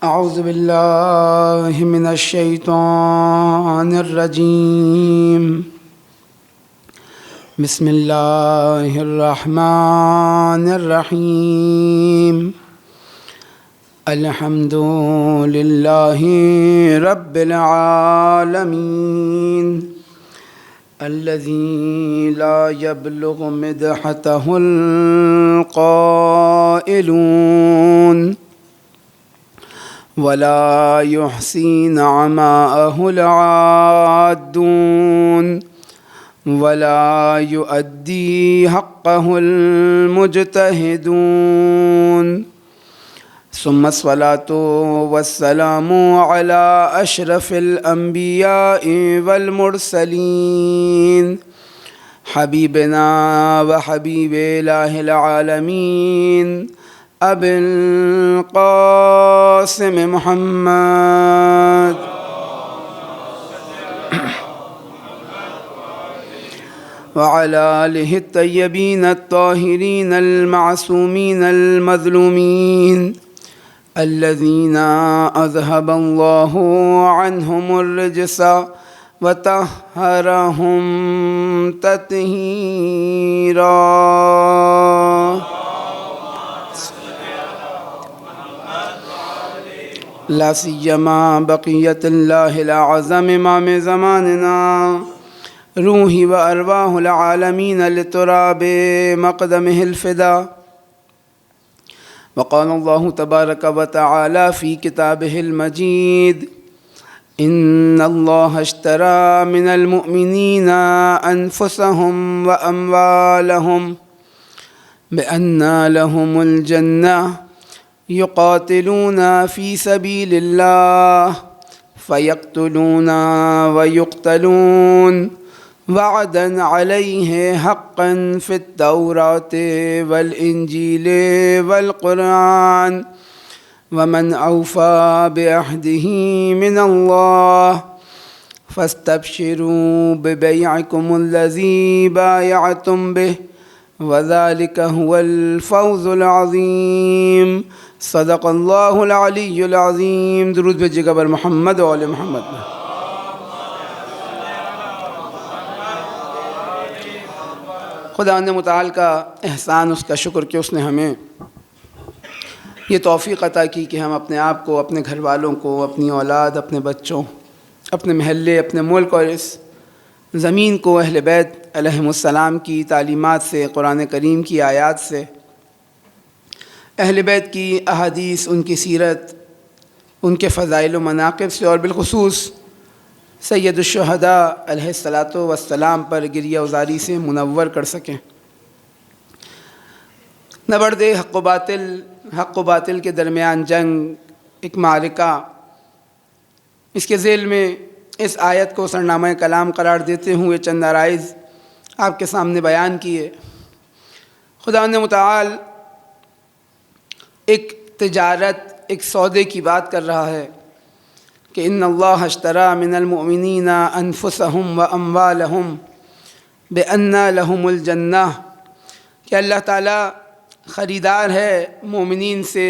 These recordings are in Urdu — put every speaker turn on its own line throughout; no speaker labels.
اعوذ باللہ من الشیطان الرجیم بسم اللہ الرحمن الرحیم الحمد للہ رب العالمین الذی لا یبلغ مدحتہ القائلون ولا يحصي نعماءه العادون ولا يؤدي حقه المجتهدون ثم الصلاة والسلام على أشرف الأنبياء والمرسلين حبيبنا وحبيب إله العالمين ابو القاسم محمد وعلى آله الطيبين الطاهرين المعصومين المظلومين الذين أذهب الله عنهم الرجس وطهرهم تطهيرا لا سيما بقية الله الأعظم إمام زماننا روحي وأرواح العالمين لتراب مقدمه الفدا. وقال الله تبارك وتعالى في كتابه المجيد إن الله اشترى من المؤمنين أنفسهم وأموالهم بأن لهم الجنة يقاتلون في سبيل الله فيقتلون ويقتلون وعدا عليه حقا في التوراة والإنجيل والقرآن ومن أوفى بعهده من الله فاستبشروا ببيعكم الذي بايعتم به وذلك هو الفوز العظيم. صدق اللہ العلی العظیم. درود بھیجیے گا بر محمد و آل محمد. خدا متعال کا احسان، اس کا شکر کہ اس نے ہمیں یہ توفیق عطا کی کہ ہم اپنے آپ کو، اپنے گھر والوں کو، اپنی اولاد، اپنے بچوں، اپنے محلے، اپنے ملک اور اس زمین کو اہل بیت علیہم السلام کی تعلیمات سے، قرآن کریم کی آیات سے، اہل بیت کی احادیث، ان کی سیرت، ان کے فضائل و مناقب سے، اور بالخصوص سید الشہداء علیہ الصلاۃ والسلام پر گریہ وزاری سے منور کر سکیں. نبرد حق و باطل کے درمیان جنگ، ایک معرکہ، اس کے ذیل میں اس آیت کو سرنامہ کلام قرار دیتے ہوئے چند عرائض آپ کے سامنے بیان کیے. خداوند متعال ایک تجارت، ایک سودے کی بات کر رہا ہے کہ ان اللہ اشتری من المؤمنین انفسهم واموالهم بان لهم الجنہ، کہ اللہ تعالیٰ خریدار ہے مومنین سے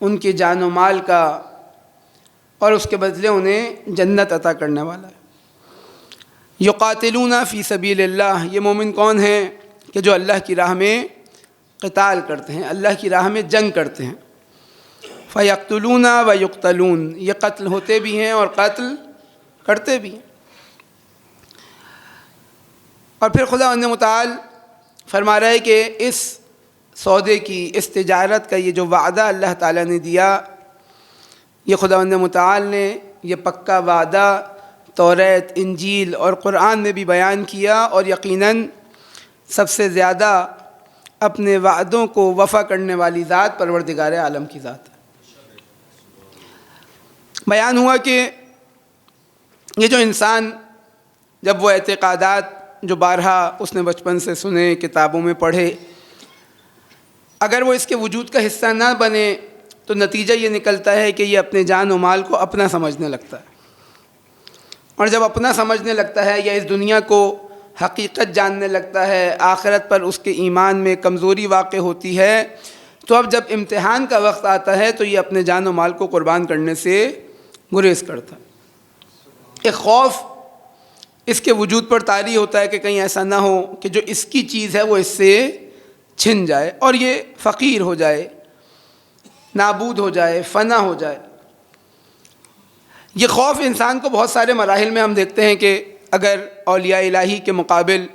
ان کے جان و مال کا، اور اس کے بدلے انہیں جنت عطا کرنے والا ہے. یقاتلون فی سبیل اللہ، یہ مومن کون ہیں؟ کہ جو اللہ کی راہ میں قتال کرتے ہیں، اللہ کی راہ میں جنگ کرتے ہیں. فیقتلون ویقتلون، یہ قتل ہوتے بھی ہیں اور قتل کرتے بھی ہیں. اور پھر خداوند متعال فرما رہا ہے کہ اس سودے کی، اس تجارت کا یہ جو وعدہ اللہ تعالیٰ نے دیا، یہ خداوند متعال نے یہ پکا وعدہ توریت، انجیل اور قرآن میں بھی بیان کیا، اور یقیناً سب سے زیادہ اپنے وعدوں کو وفا کرنے والی ذات پروردگار عالم کی ذات ہے. بیان ہوا کہ یہ جو انسان، جب وہ اعتقادات جو بارہا اس نے بچپن سے سنے، کتابوں میں پڑھے، اگر وہ اس کے وجود کا حصہ نہ بنے تو نتیجہ یہ نکلتا ہے کہ یہ اپنے جان و مال کو اپنا سمجھنے لگتا ہے. اور جب اپنا سمجھنے لگتا ہے یا اس دنیا کو حقیقت جاننے لگتا ہے، آخرت پر اس کے ایمان میں کمزوری واقع ہوتی ہے، تو اب جب امتحان کا وقت آتا ہے تو یہ اپنے جان و مال کو قربان کرنے سے گریز کرتا ہے۔ ایک خوف اس کے وجود پر طاری ہوتا ہے کہ کہیں ایسا نہ ہو کہ جو اس کی چیز ہے وہ اس سے چھن جائے اور یہ فقیر ہو جائے، نابود ہو جائے، فنا ہو جائے۔ یہ خوف انسان کو بہت سارے مراحل میں ہم دیکھتے ہیں کہ اگر اولیاء الہی کے مقابل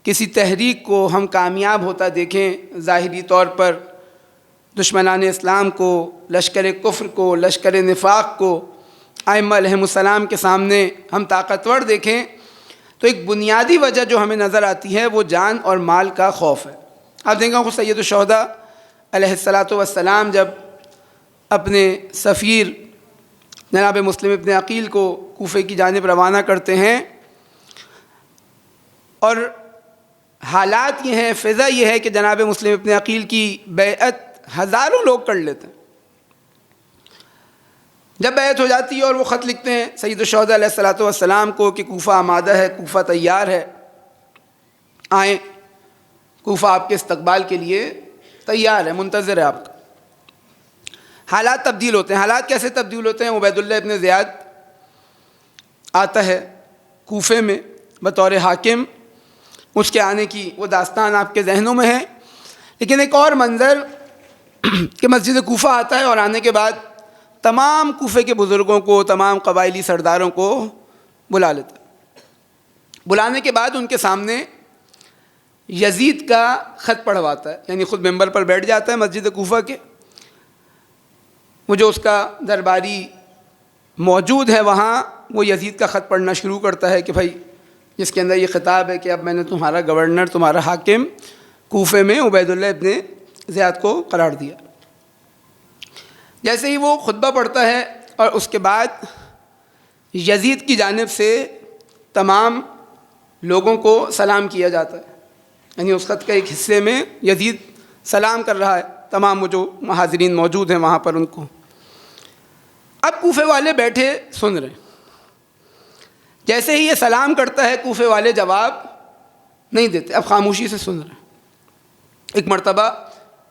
کسی تحریک کو ہم کامیاب ہوتا دیکھیں، ظاہری طور پر دشمنان اسلام کو، لشکر کفر کو، لشکر نفاق کو ائمہ علیہم السلام کے سامنے ہم طاقتور دیکھیں، تو ایک بنیادی وجہ جو ہمیں نظر آتی ہے وہ جان اور مال کا خوف ہے۔ آپ دیکھیں کہ سید الشہداء علیہ السلام جب اپنے سفیر جناب مسلم ابن عقیل کو کوفے کی جانب روانہ کرتے ہیں، اور حالات یہ ہیں، فضا یہ ہے کہ جناب مسلم ابن عقیل کی بیعت ہزاروں لوگ کر لیتے ہیں۔ جب بیعت ہو جاتی ہے اور وہ خط لکھتے ہیں سید الشہداء علیہ السلام کو کہ کوفہ آمادہ ہے، کوفہ تیار ہے، آئیں، کوفہ آپ کے استقبال کے لیے تیار ہے، منتظر ہے آپ کا۔ حالات تبدیل ہوتے ہیں۔ حالات کیسے تبدیل ہوتے ہیں؟ عبید اللہ ابن زیاد آتا ہے کوفے میں بطور حاکم، اس کے آنے کی وہ داستان آپ کے ذہنوں میں ہے۔ لیکن ایک اور منظر کہ مسجد کوفہ آتا ہے اور آنے کے بعد تمام کوفے کے بزرگوں کو، تمام قبائلی سرداروں کو بلا لیتا ہے۔ بلانے کے بعد ان کے سامنے یزید کا خط پڑھواتا ہے، یعنی خود ممبر پر بیٹھ جاتا ہے مسجد کوفہ کے، وہ جو اس کا درباری موجود ہے وہاں، وہ یزید کا خط پڑھنا شروع کرتا ہے کہ بھائی، جس کے اندر یہ خطاب ہے کہ اب میں نے تمہارا گورنر، تمہارا حاکم کوفے میں عبید اللہ ابن زیاد کو قرار دیا۔ جیسے ہی وہ خطبہ پڑھتا ہے اور اس کے بعد یزید کی جانب سے تمام لوگوں کو سلام کیا جاتا ہے، یعنی اس خط کے ایک حصے میں یزید سلام کر رہا ہے تمام وہ جو حاضرین موجود ہیں وہاں پر ان کو۔ اب کوفے والے بیٹھے سن رہے ہیں۔ جیسے ہی یہ سلام کرتا ہے کوفے والے جواب نہیں دیتے، اب خاموشی سے سن رہے ہیں۔ ایک مرتبہ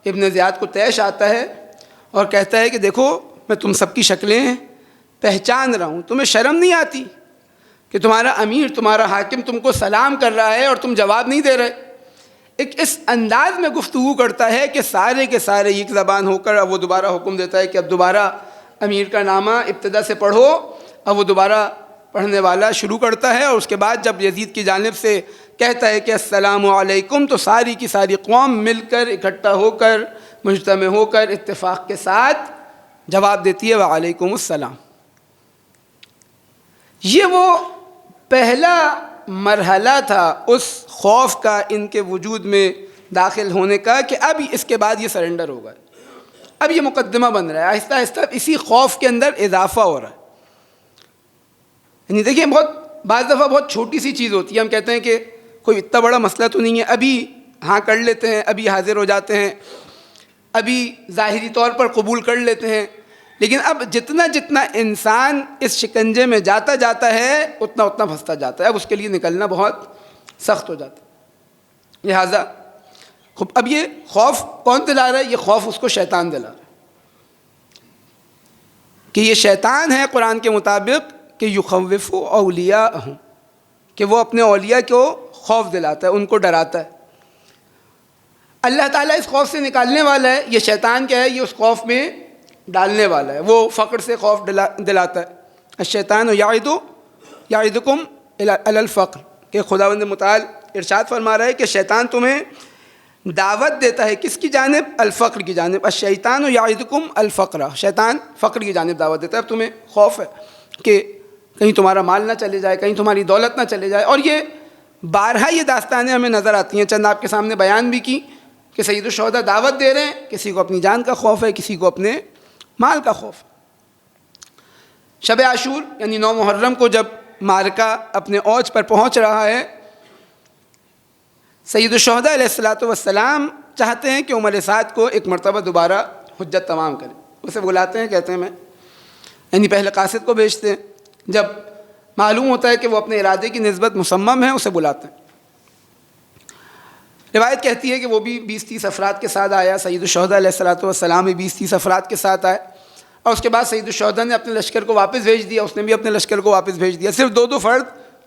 ابن زیاد کو طیش آتا ہے اور کہتا ہے کہ دیکھو، میں تم سب کی شکلیں پہچان رہا ہوں، تمہیں شرم نہیں آتی کہ تمہارا امیر، تمہارا حاکم تم کو سلام کر رہا ہے اور تم جواب نہیں دے رہے؟ ایک اس انداز میں گفتگو کرتا ہے کہ سارے کے سارے ایک زبان ہو کر اب وہ دوبارہ حکم دیتا ہے کہ اب دوبارہ امیر کا نامہ ابتدا سے پڑھو۔ اب وہ دوبارہ پڑھنے والا شروع کرتا ہے، اور اس کے بعد جب یزید کی جانب سے کہتا ہے کہ السلام علیکم، تو ساری کی ساری قوم مل کر، اکٹھا ہو کر، مجتمع ہو کر اتفاق کے ساتھ جواب دیتی ہے وعلیکم السلام۔ یہ وہ پہلا مرحلہ تھا اس خوف کا ان کے وجود میں داخل ہونے کا کہ اب اس کے بعد یہ سرنڈر ہوگا، اب یہ مقدمہ بن رہا ہے، آہستہ آہستہ اسی خوف کے اندر اضافہ ہو رہا ہے۔ یعنی دیکھیں، بعض دفعہ بہت چھوٹی سی چیز ہوتی ہے، ہم کہتے ہیں کہ کوئی اتنا بڑا مسئلہ تو نہیں ہے، ابھی ہاں کر لیتے ہیں، ابھی حاضر ہو جاتے ہیں، ابھی ظاہری طور پر قبول کر لیتے ہیں، لیکن اب جتنا جتنا انسان اس شکنجے میں جاتا جاتا ہے اتنا اتنا پھنستا جاتا ہے، اب اس کے لیے نکلنا بہت سخت ہو جاتا ہے۔ لہٰذا اب یہ خوف کون دلا رہا ہے؟ یہ خوف اس کو شیطان دلا رہا ہے، کہ یہ شیطان ہے قرآن کے مطابق کہ یخوف اولیاءہ، کہ وہ اپنے اولیاء کو خوف دلاتا ہے، ان کو ڈراتا ہے۔ اللہ تعالیٰ اس خوف سے نکالنے والا ہے، یہ شیطان کیا ہے؟ یہ اس خوف میں ڈالنے والا ہے۔ وہ فقر سے خوف دلاتا ہے، الشیطان یعدکم علی الفقر، کہ خداوند متعال ارشاد فرما رہا ہے کہ شیطان تمہیں دعوت دیتا ہے کس کی جانب؟ الفقر کی جانب۔ الشیطان یعدکم الفقر، شیطان فقر کی جانب دعوت دیتا ہے۔ اب تمہیں خوف ہے کہ کہیں تمہارا مال نہ چلے جائے، کہیں تمہاری دولت نہ چلے جائے، اور یہ بارہا یہ داستانیں ہمیں نظر آتی ہیں، چند آپ کے سامنے بیان بھی کی کہ سید الشہداء دعوت دے رہے ہیں، کسی کو اپنی جان کا خوف ہے، کسی کو اپنے مال کا خوف۔ شب عاشور یعنی 9 محرم کو جب معرکہ اپنے اوج پر پہنچ رہا ہے، سید الشہداء علیہ السلام چاہتے ہیں کہ عمر سعد کو ایک مرتبہ دوبارہ حجت تمام کریں۔ اسے بلاتے ہیں، کہتے ہیں میں، یعنی پہلے قاصد کو بھیجتے ہیں، جب معلوم ہوتا ہے کہ وہ اپنے ارادے کی نسبت مصمم ہے اسے بلاتے ہیں۔ روایت کہتی ہے کہ وہ بھی 20-30 افراد کے ساتھ آیا. سید الشہداء علیہ الصلوۃ والسلام بھی 20-30 افراد کے ساتھ آئے, اور اس کے بعد سید الشہداء نے اپنے لشکر کو واپس بھیج دیا, اس نے بھی اپنے لشکر کو واپس بھیج دیا. صرف 2 فرد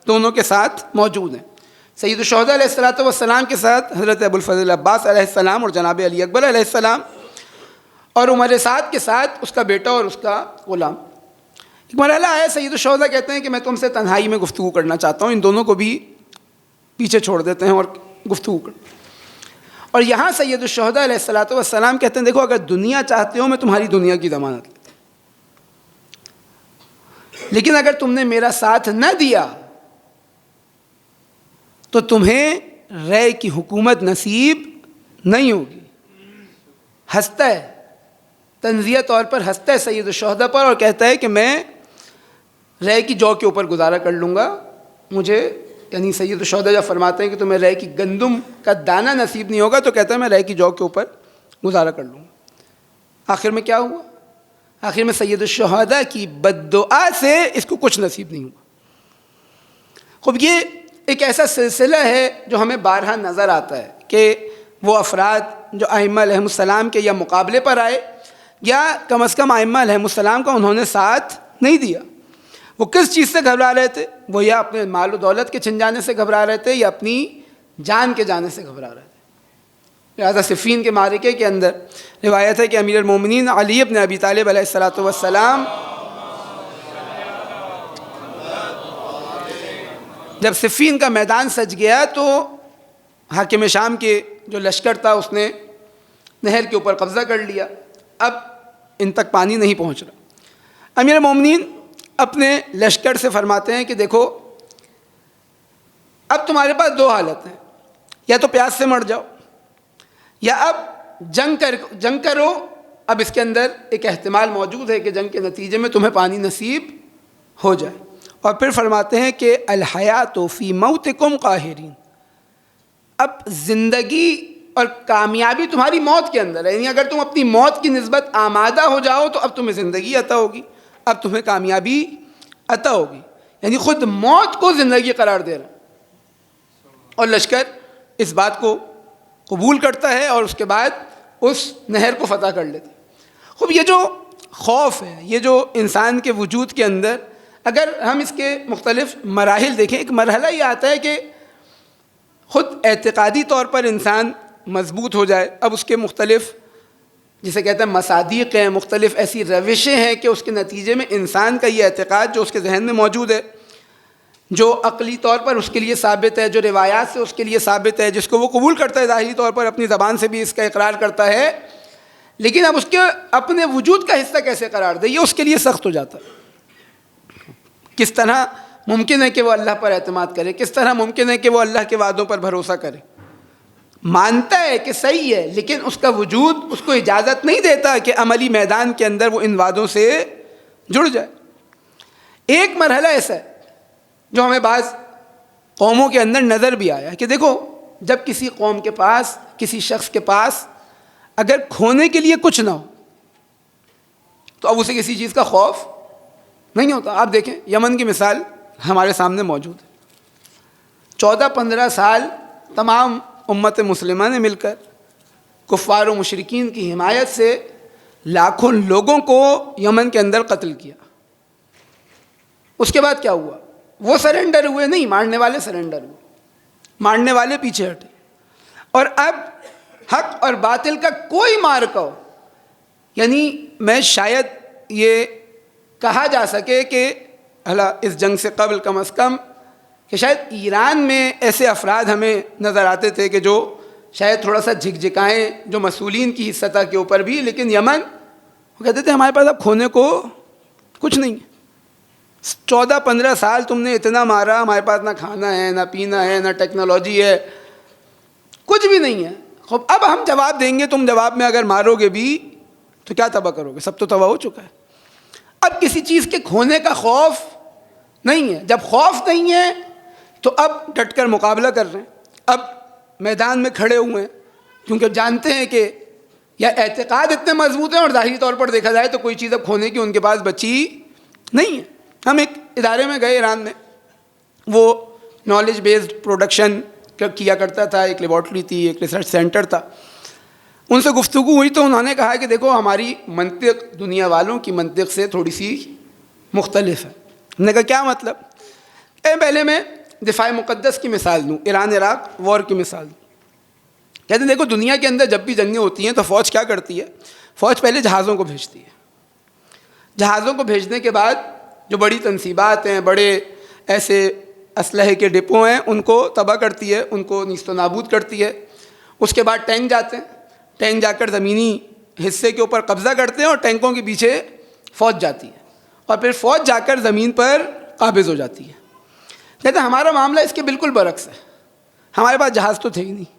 دونوں کے ساتھ موجود ہیں. سید الشہداء علیہ الصلوۃ والسلام کے ساتھ حضرت ابوالفضل عباس علیہ السلام اور جناب علی اکبر علیہ السلام, اور عمر سعد کے ساتھ اس کا بیٹا اور اس کا غلام. ایک مرحلہ ہے, سید الشہداء کہتے ہیں کہ میں تم سے تنہائی میں گفتگو کرنا چاہتا ہوں, ان دونوں کو بھی پیچھے چھوڑ دیتے ہیں اور گفتگو کرتے. اور یہاں سید الشہداء علیہ الصلوۃ والسلام کہتے ہیں دیکھو اگر دنیا چاہتے ہو میں تمہاری دنیا کی ضمانت لیتا ہوں, لیکن اگر تم نے میرا ساتھ نہ دیا تو تمہیں رے کی حکومت نصیب نہیں ہوگی. ہنستا ہے, تنزیہ طور پر ہنستا ہے سید الشہداء پر, اور کہتا ہے کہ میں رے کی جو کے اوپر گزارا کر لوں گا. مجھے یعنی سید الشہداء جب فرماتے ہیں کہ تمہیں رے کی گندم کا دانہ نصیب نہیں ہوگا, تو کہتا ہے میں رے کی جو کے اوپر گزارا کر لوں گا. آخر میں کیا ہوا؟ آخر میں سید الشہداء کی بد دعا سے اس کو کچھ نصیب نہیں ہوا. خوب یہ ایک ایسا سلسلہ ہے جو ہمیں بارہا نظر آتا ہے کہ وہ افراد جو ائمہ علیہم السلام کے یا مقابلے پر آئے, یا کم از کم ائمہ علیہم السلام کا انہوں نے ساتھ نہیں دیا. وہ کس چیز سے گھبرا رہے تھے؟ وہ یا اپنے مال و دولت کے چھن جانے سے گھبرا رہے تھے, یا اپنی جان کے جانے سے گھبرا رہے تھے. لہٰذا صفین کے معرکے کے اندر روایت ہے کہ امیر المومنین علی بن ابی طالب علیہ الصلوۃ والسلام جب صفین کا میدان سج گیا تو حاکم شام کے جو لشکر تھا اس نے نہر کے اوپر قبضہ کر لیا. اب ان تک پانی نہیں پہنچ رہا. امیر المومنین اپنے لشکر سے فرماتے ہیں کہ دیکھو اب تمہارے پاس 2 حالت ہیں, یا تو پیاس سے مر جاؤ, یا اب جنگ کرو. اب اس کے اندر ایک احتمال موجود ہے کہ جنگ کے نتیجے میں تمہیں پانی نصیب ہو جائے. اور پھر فرماتے ہیں کہ الحیات فی موتکم قاہرین, اب زندگی اور کامیابی تمہاری موت کے اندر ہے. یعنی اگر تم اپنی موت کی نسبت آمادہ ہو جاؤ تو اب تمہیں زندگی عطا ہوگی, اب تمہیں کامیابی عطا ہوگی. یعنی خود موت کو زندگی قرار دے رہا. اور لشکر اس بات کو قبول کرتا ہے اور اس کے بعد اس نہر کو فتح کر لیتا ہے. خوب یہ جو خوف ہے, یہ جو انسان کے وجود کے اندر, اگر ہم اس کے مختلف مراحل دیکھیں, ایک مرحلہ یہ آتا ہے کہ خود اعتقادی طور پر انسان مضبوط ہو جائے. اب اس کے مختلف جسے کہتے ہیں مصادیق ہیں, مختلف ایسی روشیں ہیں کہ اس کے نتیجے میں انسان کا یہ اعتقاد جو اس کے ذہن میں موجود ہے, جو عقلی طور پر اس کے لیے ثابت ہے, جو روایات سے اس کے لیے ثابت ہے, جس کو وہ قبول کرتا ہے ظاہری طور پر, اپنی زبان سے بھی اس کا اقرار کرتا ہے, لیکن اب اس کے اپنے وجود کا حصہ کیسے قرار دے, یہ اس کے لیے سخت ہو جاتا ہے. کس طرح ممکن ہے کہ وہ اللہ پر اعتماد کرے, کس طرح ممکن ہے کہ وہ اللہ کے وعدوں پر بھروسہ کرے. مانتا ہے کہ صحیح ہے, لیکن اس کا وجود اس کو اجازت نہیں دیتا کہ عملی میدان کے اندر وہ ان وعدوں سے جڑ جائے. ایک مرحلہ ایسا ہے جو ہمیں بعض قوموں کے اندر نظر بھی آیا کہ دیکھو جب کسی قوم کے پاس, کسی شخص کے پاس اگر کھونے کے لیے کچھ نہ ہو تو اب اسے کسی چیز کا خوف نہیں ہوتا. آپ دیکھیں یمن کی مثال ہمارے سامنے موجود ہے. 14-15 سال تمام امت مسلمہ نے مل کر کفار و مشرکین کی حمایت سے لاکھوں لوگوں کو یمن کے اندر قتل کیا. اس کے بعد کیا ہوا؟ وہ سرنڈر ہوئے نہیں, مارنے والے سرنڈر ہوئے, مارنے والے پیچھے ہٹے. اور اب حق اور باطل کا کوئی معرکہ ہو, یعنی میں شاید یہ کہا جا سکے کہ اس جنگ سے قبل کم از کم کہ شاید ایران میں ایسے افراد ہمیں نظر آتے تھے کہ جو شاید تھوڑا سا جھکجھکائیں جو مسئولین کی سطح کے اوپر بھی, لیکن یمن وہ کہتے تھے ہمارے پاس اب کھونے کو کچھ نہیں ہے. 14-15 سال تم نے اتنا مارا, ہمارے پاس نہ کھانا ہے, نہ پینا ہے, نہ ٹیکنالوجی ہے, کچھ بھی نہیں ہے. اب ہم جواب دیں گے, تم جواب میں اگر مارو گے بھی تو کیا تباہ کرو گے؟ سب تو تباہ ہو چکا ہے. اب کسی چیز کے کھونے کا خوف نہیں ہے. جب خوف نہیں ہے تو اب ڈٹ کر مقابلہ کر رہے ہیں, اب میدان میں کھڑے ہوئے ہیں, کیونکہ جانتے ہیں کہ یا اعتقاد اتنے مضبوط ہیں اور ظاہری طور پر دیکھا جائے تو کوئی چیز اب کھونے کی ان کے پاس بچی نہیں ہے. ہم ایک ادارے میں گئے ایران میں, وہ نالج بیسڈ پروڈکشن کیا کرتا تھا، ایک لیبارٹری تھی، ایک ریسرچ سینٹر تھا. ان سے گفتگو ہوئی تو انہوں نے کہا کہ دیکھو ہماری منطق دنیا والوں کی منطق سے تھوڑی سی مختلف ہے. ہم نے کہا کیا مطلب؟ پہلے میں دفاع مقدس کی مثال دوں، ایران عراق وار کی مثال دوں. کہتے ہیں دیکھو دنیا کے اندر جب بھی جنگیں ہوتی ہیں تو فوج کیا کرتی ہے؟ فوج پہلے جہازوں کو بھیجتی ہے. جہازوں کو بھیجنے کے بعد جو بڑی تنصیبات ہیں، بڑے ایسے اسلحے کے ڈپو ہیں، ان کو تباہ کرتی ہے، ان کو نیست و نابود کرتی ہے. اس کے بعد ٹینک جاتے ہیں، ٹینک جا کر زمینی حصے کے اوپر قبضہ کرتے ہیں اور ٹینکوں کے پیچھے فوج جاتی ہے اور پھر فوج جا کر زمین پر قابض ہو جاتی ہے. کہتے ہیں ہمارا معاملہ اس کے بالکل برعکس ہے. ہمارے پاس جہاز تو تھے ہی نہیں،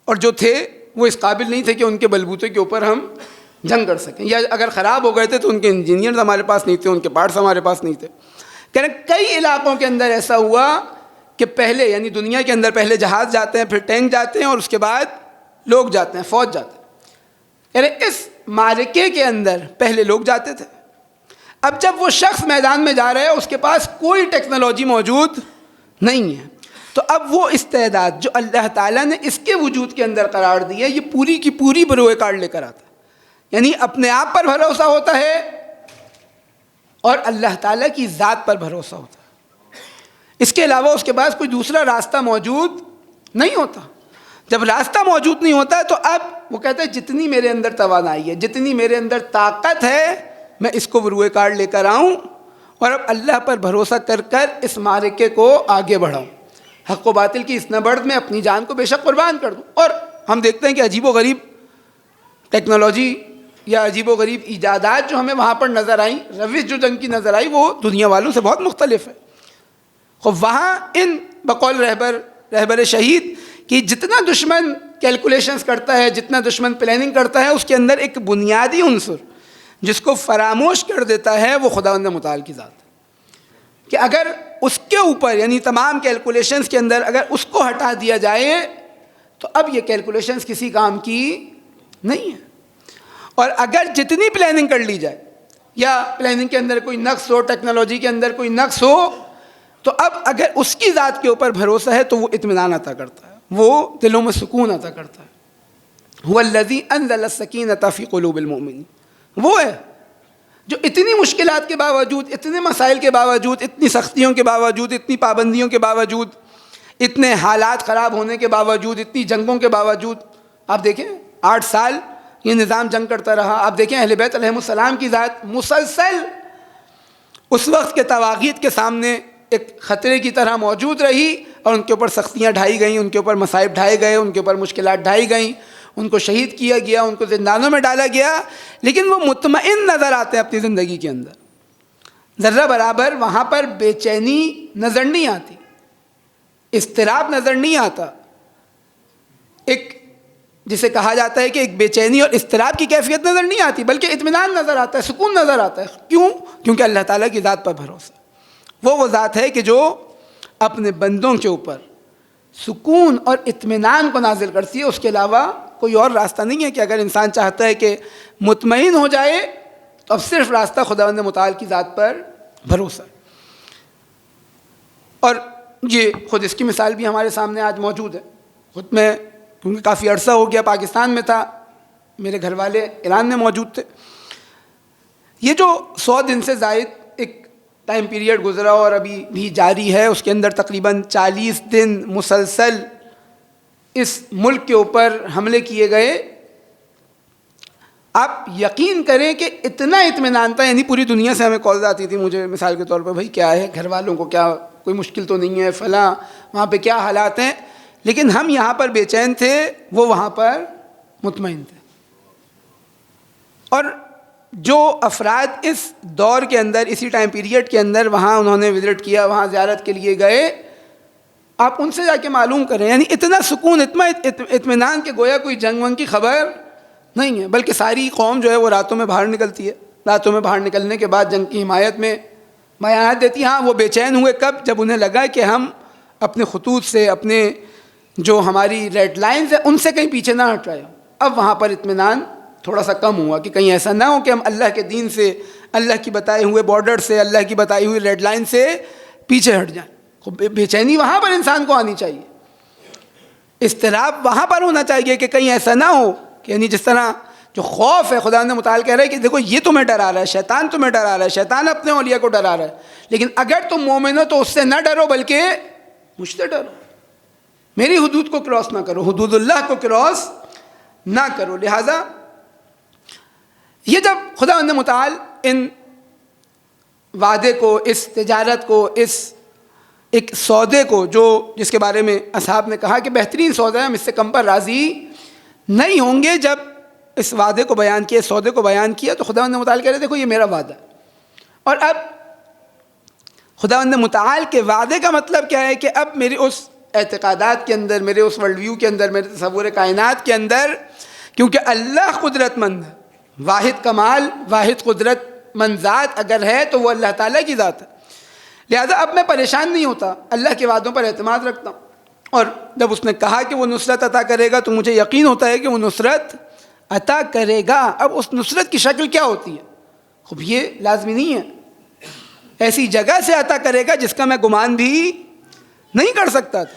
اور جو تھے وہ اس قابل نہیں تھے کہ ان کے بلبوتے کے اوپر ہم جنگ کر سکیں، یا اگر خراب ہو گئے تھے تو ان کے انجینئرز ہمارے پاس نہیں تھے، ان کے پارٹس ہمارے پاس نہیں تھے. کہہ رہے کئی علاقوں کے اندر ایسا ہوا کہ پہلے یعنی دنیا کے اندر پہلے جہاز جاتے ہیں، پھر ٹینک جاتے ہیں اور اس کے بعد لوگ جاتے ہیں، فوج جاتے ہیں. کہہ رہے اس معرکے کے اندر پہلے لوگ جاتے تھے. اب جب وہ شخص میدان میں جا رہا ہے اس کے پاس کوئی ٹیکنالوجی موجود نہیں ہے، تو اب وہ استعداد جو اللہ تعالیٰ نے اس کے وجود کے اندر قرار دی ہے، یہ پوری کی پوری بروئے کار لے کر آتا ہے. یعنی اپنے آپ پر بھروسہ ہوتا ہے اور اللہ تعالیٰ کی ذات پر بھروسہ ہوتا ہے. اس کے علاوہ اس کے پاس کوئی دوسرا راستہ موجود نہیں ہوتا. جب راستہ موجود نہیں ہوتا تو اب وہ کہتا ہے جتنی میرے اندر توانائی ہے، جتنی میرے اندر طاقت ہے، میں اس کو بروئے کار لے کر آؤں اور اب اللہ پر بھروسہ کر کر اس معرکے کو آگے بڑھاؤں. حق و باطل کی اس نبرد میں اپنی جان کو بے شک قربان کر دوں. اور ہم دیکھتے ہیں کہ عجیب و غریب ٹیکنالوجی یا عجیب و غریب ایجادات جو ہمیں وہاں پر نظر آئیں، روش جو جنگ کی نظر آئی، وہ دنیا والوں سے بہت مختلف ہے. وہاں ان بقول رہبر شہید کہ جتنا دشمن کیلکولیشنز کرتا ہے، جتنا دشمن پلاننگ کرتا ہے، اس کے اندر ایک بنیادی عنصر جس کو فراموش کر دیتا ہے وہ خداوند متعال کی ذات ہے. کہ اگر اس کے اوپر یعنی تمام کیلکولیشنز کے اندر اگر اس کو ہٹا دیا جائے تو اب یہ کیلکولیشنز کسی کام کی نہیں ہے. اور اگر جتنی پلاننگ کر لی جائے یا پلاننگ کے اندر کوئی نقص ہو، ٹیکنالوجی کے اندر کوئی نقص ہو، تو اب اگر اس کی ذات کے اوپر بھروسہ ہے تو وہ اطمینان عطا کرتا ہے، وہ دلوں میں سکون عطا کرتا ہے. هو الذی انزل السکینۃ فی قلوب المؤمنین. وہ ہے جو اتنی مشکلات کے باوجود، اتنے مسائل کے باوجود، اتنی سختیوں کے باوجود، اتنی پابندیوں کے باوجود، اتنے حالات خراب ہونے کے باوجود، اتنی جنگوں کے باوجود، آپ دیکھیں 8 سال یہ نظام جنگ کرتا رہا. آپ دیکھیں اہل بیت علیہم السلام کی ذات مسلسل اس وقت کے طواغیت کے سامنے ایک خطرے کی طرح موجود رہی اور ان کے اوپر سختیاں ڈھائی گئیں، ان کے اوپر مصائب ڈھائے گئے، ان کے اوپر مشکلات ڈھائی گئیں، ان کو شہید کیا گیا، ان کو زندانوں میں ڈالا گیا، لیکن وہ مطمئن نظر آتے ہیں اپنی زندگی کے اندر. ذرہ برابر وہاں پر بے چینی نظر نہیں آتی، اضطراب نظر نہیں آتا. ایک جسے کہا جاتا ہے کہ ایک بے چینی اور اضطراب کی کیفیت نظر نہیں آتی، بلکہ اطمینان نظر آتا ہے، سکون نظر آتا ہے. کیوں؟ کیونکہ اللہ تعالیٰ کی ذات پر بھروسہ. وہ ذات ہے کہ جو اپنے بندوں کے اوپر سکون اور اطمینان کو نازل کرتی ہے. اس کے علاوہ کوئی اور راستہ نہیں ہے کہ اگر انسان چاہتا ہے کہ مطمئن ہو جائے تو اب صرف راستہ خداوند متعال کی ذات پر بھروسہ. اور یہ خود اس کی مثال بھی ہمارے سامنے آج موجود ہے. خود میں کیونکہ کافی عرصہ ہو گیا پاکستان میں تھا، میرے گھر والے ایران میں موجود تھے. یہ جو 100 دن سے زائد ایک ٹائم پیریڈ گزرا اور ابھی بھی جاری ہے، اس کے اندر تقریباً 40 دن مسلسل اس ملک کے اوپر حملے کیے گئے. آپ یقین کریں کہ اتنا اطمینان تھا، یعنی پوری دنیا سے ہمیں کالز آتی تھی مجھے مثال کے طور پر، بھائی کیا ہے، گھر والوں کو کیا کوئی مشکل تو نہیں ہے، فلاں وہاں پہ کیا حالات ہیں، لیکن ہم یہاں پر بے چین تھے، وہ وہاں پر مطمئن تھے. اور جو افراد اس دور کے اندر، اسی ٹائم پیریڈ کے اندر وہاں انہوں نے وزٹ کیا، وہاں زیارت کے لیے گئے، آپ ان سے جا کے معلوم کریں، یعنی اتنا سکون، اتنا اطمینان کہ گویا کوئی جنگ ونگ کی خبر نہیں ہے. بلکہ ساری قوم جو ہے وہ راتوں میں باہر نکلتی ہے، راتوں میں باہر نکلنے کے بعد جنگ کی حمایت میں بیانات دیتی. ہاں وہ بے چین ہوئے کب؟ جب انہیں لگا کہ ہم اپنے خطوط سے، اپنے جو ہماری ریڈ لائنز ہیں ان سے کہیں پیچھے نہ ہٹ رہے ہو. اب وہاں پر اطمینان تھوڑا سا کم ہوا کہ کہیں ایسا نہ ہو کہ ہم اللہ کے دین سے، اللہ کی بتائے ہوئے بارڈر سے، اللہ کی بتائی ہوئی ریڈ لائن سے پیچھے ہٹ جائیں. بے چینی وہاں پر انسان کو آنی چاہیے. اضطراب وہاں پر ہونا چاہیے کہ کہیں ایسا نہ ہو کہ یعنی جس طرح جو خوف ہے، خدا نے متعال کہہ رہا ہے کہ دیکھو یہ تمہیں ڈرا رہا ہے، شیطان تمہیں ڈرا رہا ہے، شیطان اپنے اولیاء کو ڈرا رہا ہے، لیکن اگر تم مومن ہو تو اس سے نہ ڈرو بلکہ مجھ سے ڈرو، میری حدود کو کراس نہ کرو، حدود اللہ کو کراس نہ کرو۔ لہٰذا یہ جب خدا نے متعال ان وعدے کو، اس تجارت کو، اس ایک سودے کو جو جس کے بارے میں اصحاب نے کہا کہ بہترین سودا ہے، ہم اس سے کم پر راضی نہیں ہوں گے، جب اس وعدے کو بیان کیا، سودے کو بیان کیا، تو خداوند متعال کہہ رہے دیکھو یہ میرا وعدہ ہے۔ اور اب خداوند متعال کے وعدے کا مطلب کیا ہے کہ اب میرے اس اعتقادات کے اندر، میرے اس ورلڈ ویو کے اندر، میرے تصور کائنات کے اندر، کیونکہ اللہ قدرت مند ہے، واحد کمال، واحد قدرت مند ذات اگر ہے تو وہ اللہ تعالیٰ کی ذات ہے، لہذا اب میں پریشان نہیں ہوتا، اللہ کے وعدوں پر اعتماد رکھتا ہوں۔ اور جب اس نے کہا کہ وہ نصرت عطا کرے گا تو مجھے یقین ہوتا ہے کہ وہ نصرت عطا کرے گا۔ اب اس نصرت کی شکل کیا ہوتی ہے؟ خب یہ لازمی نہیں ہے، ایسی جگہ سے عطا کرے گا جس کا میں گمان بھی نہیں کر سکتا تھا۔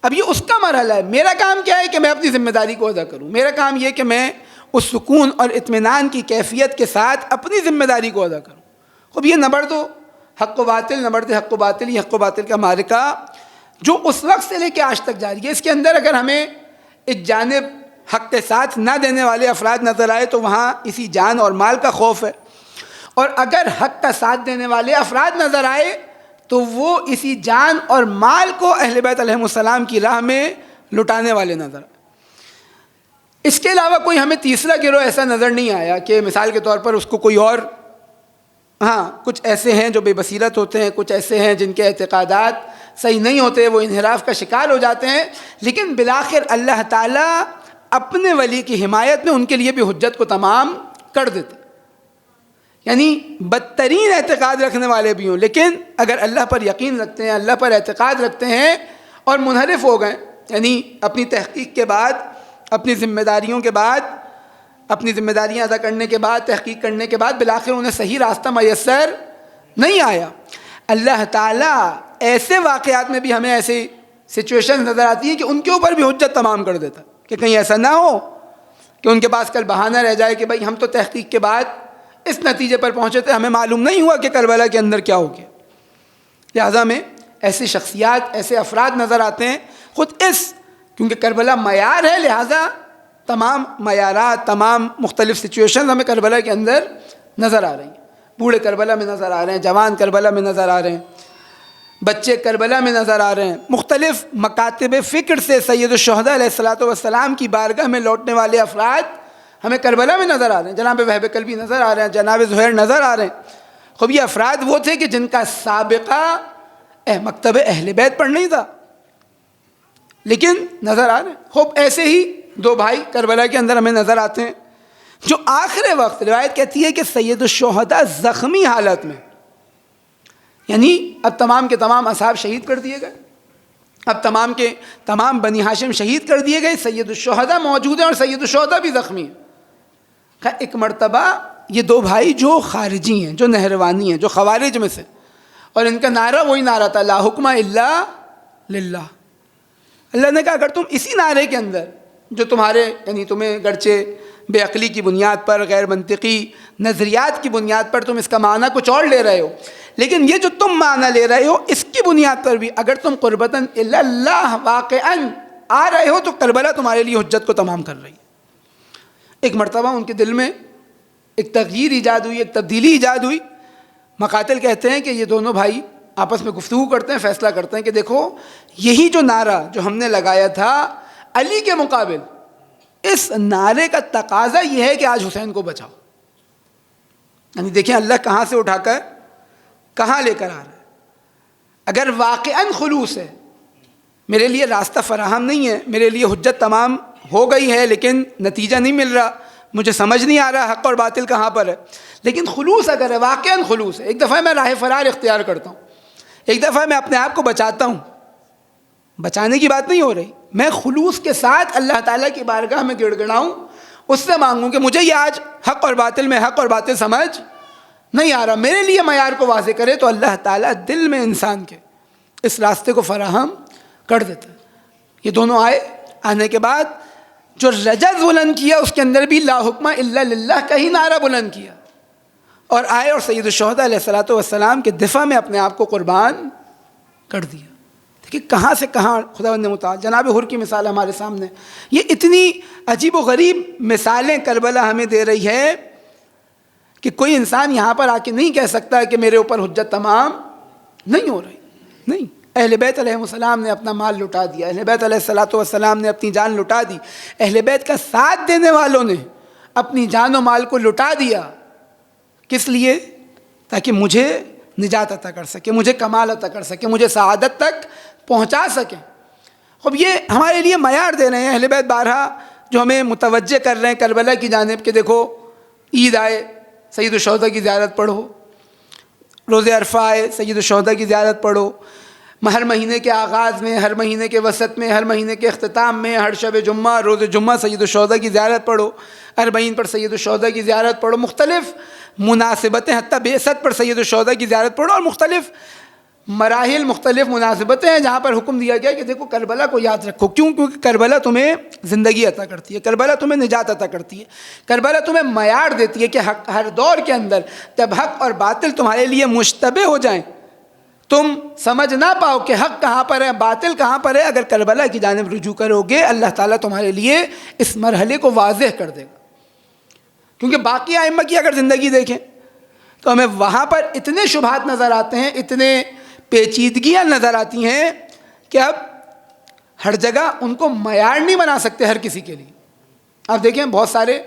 اب یہ اس کا مرحلہ ہے، میرا کام کیا ہے کہ میں اپنی ذمہ داری کو ادا کروں، میرا کام یہ کہ میں اس سکون اور اطمینان کی کیفیت کے ساتھ اپنی ذمہ داری کو ادا کروں۔ خب یہ نمبر دو حق و باطل، نمبر دو حق و باطل، یہ حق و باطل کا معرکہ جو اس وقت سے لے کے آج تک جاری ہے، اس کے اندر اگر ہمیں ایک جانب حق کے ساتھ نہ دینے والے افراد نظر آئے تو وہاں اسی جان اور مال کا خوف ہے، اور اگر حق کا ساتھ دینے والے افراد نظر آئے تو وہ اسی جان اور مال کو اہل بیت علیہم السلام کی راہ میں لٹانے والے نظر آئے۔ اس کے علاوہ کوئی ہمیں تیسرا گروہ ایسا نظر نہیں آیا کہ مثال کے طور پر اس کو کوئی اور، ہاں کچھ ایسے ہیں جو بے بصیرت ہوتے ہیں، کچھ ایسے ہیں جن کے اعتقادات صحیح نہیں ہوتے، وہ انحراف کا شکار ہو جاتے ہیں، لیکن بالآخر اللہ تعالیٰ اپنے ولی کی حمایت میں ان کے لیے بھی حجت کو تمام کر دیتے، یعنی بدترین اعتقاد رکھنے والے بھی ہوں، لیکن اگر اللہ پر یقین رکھتے ہیں، اللہ پر اعتقاد رکھتے ہیں اور منحرف ہو گئے، یعنی اپنی تحقیق کے بعد، اپنی ذمہ داریوں کے بعد، اپنی ذمہ داریاں ادا کرنے کے بعد، تحقیق کرنے کے بعد بالآخر انہیں صحیح راستہ میسر نہیں آیا، اللہ تعالیٰ ایسے واقعات میں بھی ہمیں ایسی سچویشن نظر آتی ہے کہ ان کے اوپر بھی حجت تمام کر دیتا کہ کہیں ایسا نہ ہو کہ ان کے پاس کل بہانہ رہ جائے کہ بھائی ہم تو تحقیق کے بعد اس نتیجے پر پہنچے تھے، ہمیں معلوم نہیں ہوا کہ کربلا کے اندر کیا ہو گیا۔ لہٰذا میں ایسی شخصیات، ایسے افراد نظر آتے ہیں، خود اس کیونکہ کربلا معیار ہے، لہٰذا تمام معیارات، تمام مختلف سچویشن ہمیں کربلا کے اندر نظر آ رہی ہیں، بوڑھے کربلا میں نظر آ رہے ہیں، جوان کربلا میں نظر آ رہے ہیں، بچے کربلا میں نظر آ رہے ہیں، مختلف مکاتب فکر سے سید الشہداء علیہ الصلوۃ والسلام کی بارگاہ میں لوٹنے والے افراد ہمیں کربلا میں نظر آ رہے ہیں، جناب وہب کلبی نظر آ رہے ہیں، جناب زہیر نظر آ رہے ہیں۔ خوب یہ افراد وہ تھے کہ جن کا سابقہ مکتب اہل بیت پر نہیں تھا، لیکن نظر آ رہے ہیں۔ خوب ایسے ہی دو بھائی کربلا کے اندر ہمیں نظر آتے ہیں جو آخر وقت روایت کہتی ہے کہ سید الشہداء زخمی حالت میں، یعنی اب تمام کے تمام اصحاب شہید کر دیے گئے، اب تمام کے تمام بنی ہاشم شہید کر دیے گئے، سید الشہداء موجود ہیں اور سید الشہداء بھی زخمی ہیں۔ ایک مرتبہ یہ دو بھائی جو خارجی ہیں، جو نہروانی ہیں، جو خوارج میں سے، اور ان کا نعرہ وہی نعرہ تھا لا حکم الا للہ۔ اللہ نے کہا اگر تم اسی نعرے کے اندر جو تمہارے یعنی تمہیں گرچہ بے عقلی کی بنیاد پر، غیر منطقی نظریات کی بنیاد پر تم اس کا معنی کچھ اور لے رہے ہو، لیکن یہ جو تم معنی لے رہے ہو اس کی بنیاد پر بھی اگر تم قربتاً اللہ واقعاً آ رہے ہو تو کربلا تمہارے لیے حجت کو تمام کر رہی ہے۔ ایک مرتبہ ان کے دل میں ایک تغییر ایجاد ہوئی، ایک تبدیلی ایجاد ہوئی۔ مقاتل کہتے ہیں کہ یہ دونوں بھائی آپس میں گفتگو کرتے ہیں، فیصلہ کرتے ہیں کہ دیکھو یہی جو نعرہ جو ہم نے لگایا تھا علی کے مقابل، اس نعرے کا تقاضا یہ ہے کہ آج حسین کو بچاؤ۔ یعنی دیکھیں اللہ کہاں سے اٹھا کر کہاں لے کر آ رہا ہے۔ اگر واقعاً خلوص ہے، میرے لیے راستہ فراہم نہیں ہے، میرے لیے حجت تمام ہو گئی ہے لیکن نتیجہ نہیں مل رہا، مجھے سمجھ نہیں آ رہا حق اور باطل کہاں پر ہے، لیکن خلوص اگر ہے، واقعاً خلوص ہے، ایک دفعہ میں راہ فرار اختیار کرتا ہوں، ایک دفعہ میں اپنے آپ کو بچاتا ہوں، بچانے کی بات نہیں ہو رہی، میں خلوص کے ساتھ اللہ تعالیٰ کی بارگاہ میں گڑ گڑاؤں، اس سے مانگوں کہ مجھے یہ آج حق اور باطل میں حق اور باطل سمجھ نہیں آ رہا، میرے لیے معیار کو واضح کرے، تو اللہ تعالیٰ دل میں انسان کے اس راستے کو فراہم کر دیتا ہے۔ یہ دونوں آئے. آنے کے بعد جو رجز بلند کیا اس کے اندر بھی لا حکم الا للہ کا ہی نعرہ بلند کیا, اور آئے اور سید الشہداء علیہ الصلوۃ والسلام کے دفاع میں اپنے آپ کو قربان کر دیا. دیکھیے کہاں سے کہاں خداوند متعال. جناب حر کی مثال ہمارے سامنے, یہ اتنی عجیب و غریب مثالیں کربلا ہمیں دے رہی ہے کہ کوئی انسان یہاں پر آ کے نہیں کہہ سکتا کہ میرے اوپر حجت تمام نہیں ہو رہی. نہیں, اہل بیت علیہ السلام نے اپنا مال لٹا دیا, اہل بیت علیہ الصلوۃ والسلام نے اپنی جان لٹا دی, اہل بیت کا ساتھ دینے والوں نے اپنی جان و مال کو لٹا دیا. کس لیے؟ تاکہ مجھے نجات عطا کر سکے, مجھے کمال عطا کر سکے, مجھے سعادت تک پہنچا سکیں. اب یہ ہمارے لیے معیار دے رہے ہیں اہل بیت بارہا, جو ہمیں متوجہ کر رہے ہیں کربلا کی جانب کہ دیکھو عید آئے سید الشہداء کی زیارت پڑھو, روز عرفہ آئے سید الشہداء کی زیارت پڑھو, ہر مہینے کے آغاز میں, ہر مہینے کے وسط میں, ہر مہینے کے اختتام میں, ہر شب جمعہ روز جمعہ سید الشہداء کی زیارت پڑھو, اربعین پر سید الشہداء کی زیارت پڑھو, مختلف مناسبتیں حتیٰ بعثت پر سید الشہداء کی زیارت پڑھو, اور مختلف مراحل, مختلف مناسبتیں ہیں جہاں پر حکم دیا گیا کہ دیکھو کربلا کو یاد رکھو. کیوں؟ کیونکہ کربلا تمہیں زندگی عطا کرتی ہے, کربلا تمہیں نجات عطا کرتی ہے, کربلا تمہیں معیار دیتی ہے کہ ہر دور کے اندر جب حق اور باطل تمہارے لیے مشتبہ ہو جائیں, تم سمجھ نہ پاؤ کہ حق کہاں پر ہے باطل کہاں پر ہے, اگر کربلا کی جانب رجوع کرو گے اللہ تعالیٰ تمہارے لیے اس مرحلے کو واضح کر دے گا. کیونکہ باقی ائمہ کی اگر زندگی دیکھیں تو ہمیں وہاں پر اتنے شبہات نظر آتے ہیں, اتنے پیچیدگیاں نظر آتی ہیں کہ اب ہر جگہ ان کو معیار نہیں بنا سکتے ہر کسی کے لیے. آپ دیکھیں بہت سارے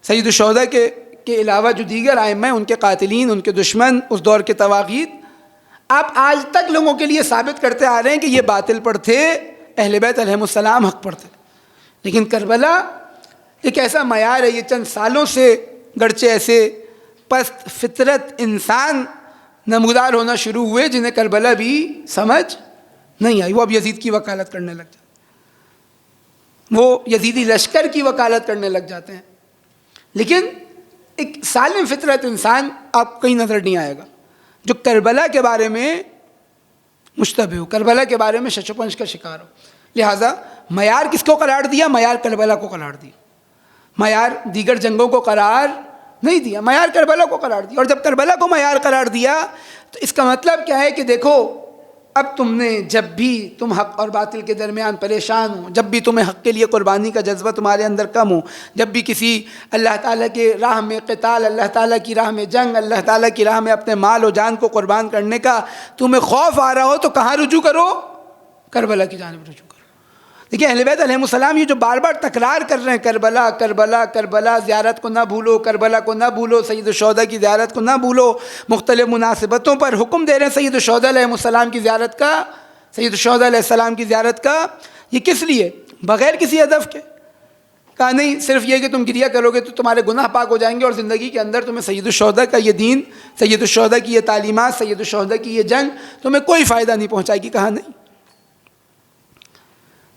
سید الشہداء کے علاوہ جو دیگر ائمہ ہیں, ان کے قاتلین, ان کے دشمن, اس دور کے طواغیت, آپ آج تک لوگوں کے لیے ثابت کرتے آ رہے ہیں کہ یہ باطل پر تھے, اہل بیت علیہ السلام حق پر تھے. لیکن کربلا ایک ایسا معیار ہے, یہ چند سالوں سے گرچہ ایسے پست فطرت انسان نمودار ہونا شروع ہوئے جنہیں کربلا بھی سمجھ نہیں آئی. وہ اب یزید کی وکالت کرنے لگ جاتے ہیں, وہ یزیدی لشکر کی وکالت کرنے لگ جاتے ہیں. لیکن ایک سالم فطرت انسان آپ کو کہیں نظر نہیں آئے گا جو کربلا کے بارے میں مشتبہ ہو, کربلا کے بارے میں شش و پنج کا شکار ہو. لہٰذا معیار کس کو قرار دیا؟ معیار کربلا کو قرار دیا, معیار دیگر جنگوں کو قرار نہیں دیا, معیار کربلا کو قرار دیا. اور جب کربلا کو معیار قرار دیا تو اس کا مطلب کیا ہے کہ دیکھو اب تم نے جب بھی تم حق اور باطل کے درمیان پریشان ہو, جب بھی تمہیں حق کے لیے قربانی کا جذبہ تمہارے اندر کم ہو, جب بھی کسی اللہ تعالیٰ کے راہ میں قتال, اللہ تعالیٰ کی راہ میں جنگ, اللہ تعالیٰ کی راہ میں اپنے مال و جان کو قربان کرنے کا تمہیں خوف آ رہا ہو, تو کہاں رجوع کرو؟ کربلا کی جانب رجوع کرو. دیکھیں اہل بیت علیہ السلام یہ جو بار بار تکرار کر رہے ہیں کربلا کربلا کربلا, زیارت کو نہ بھولو, کربلا کو نہ بھولو, سید الشہداء کی زیارت کو نہ بھولو, مختلف مناسبتوں پر حکم دے رہے ہیں سید الشہداء علیہ السلام کی زیارت کا, سید الشہداء علیہ السلام کی زیارت کا. یہ کس لیے؟ بغیر کسی ہدف کے. کہا نہیں صرف یہ کہ تم گریہ کرو گے تو تمہارے گناہ پاک ہو جائیں گے اور زندگی کے اندر تمہیں سید الشہداء کا یہ دین, سید الشہداء کی یہ تعلیمات, سید الشہداء کی یہ جنگ تمہیں کوئی فائدہ نہیں پہنچائے گی. کہا نہیں,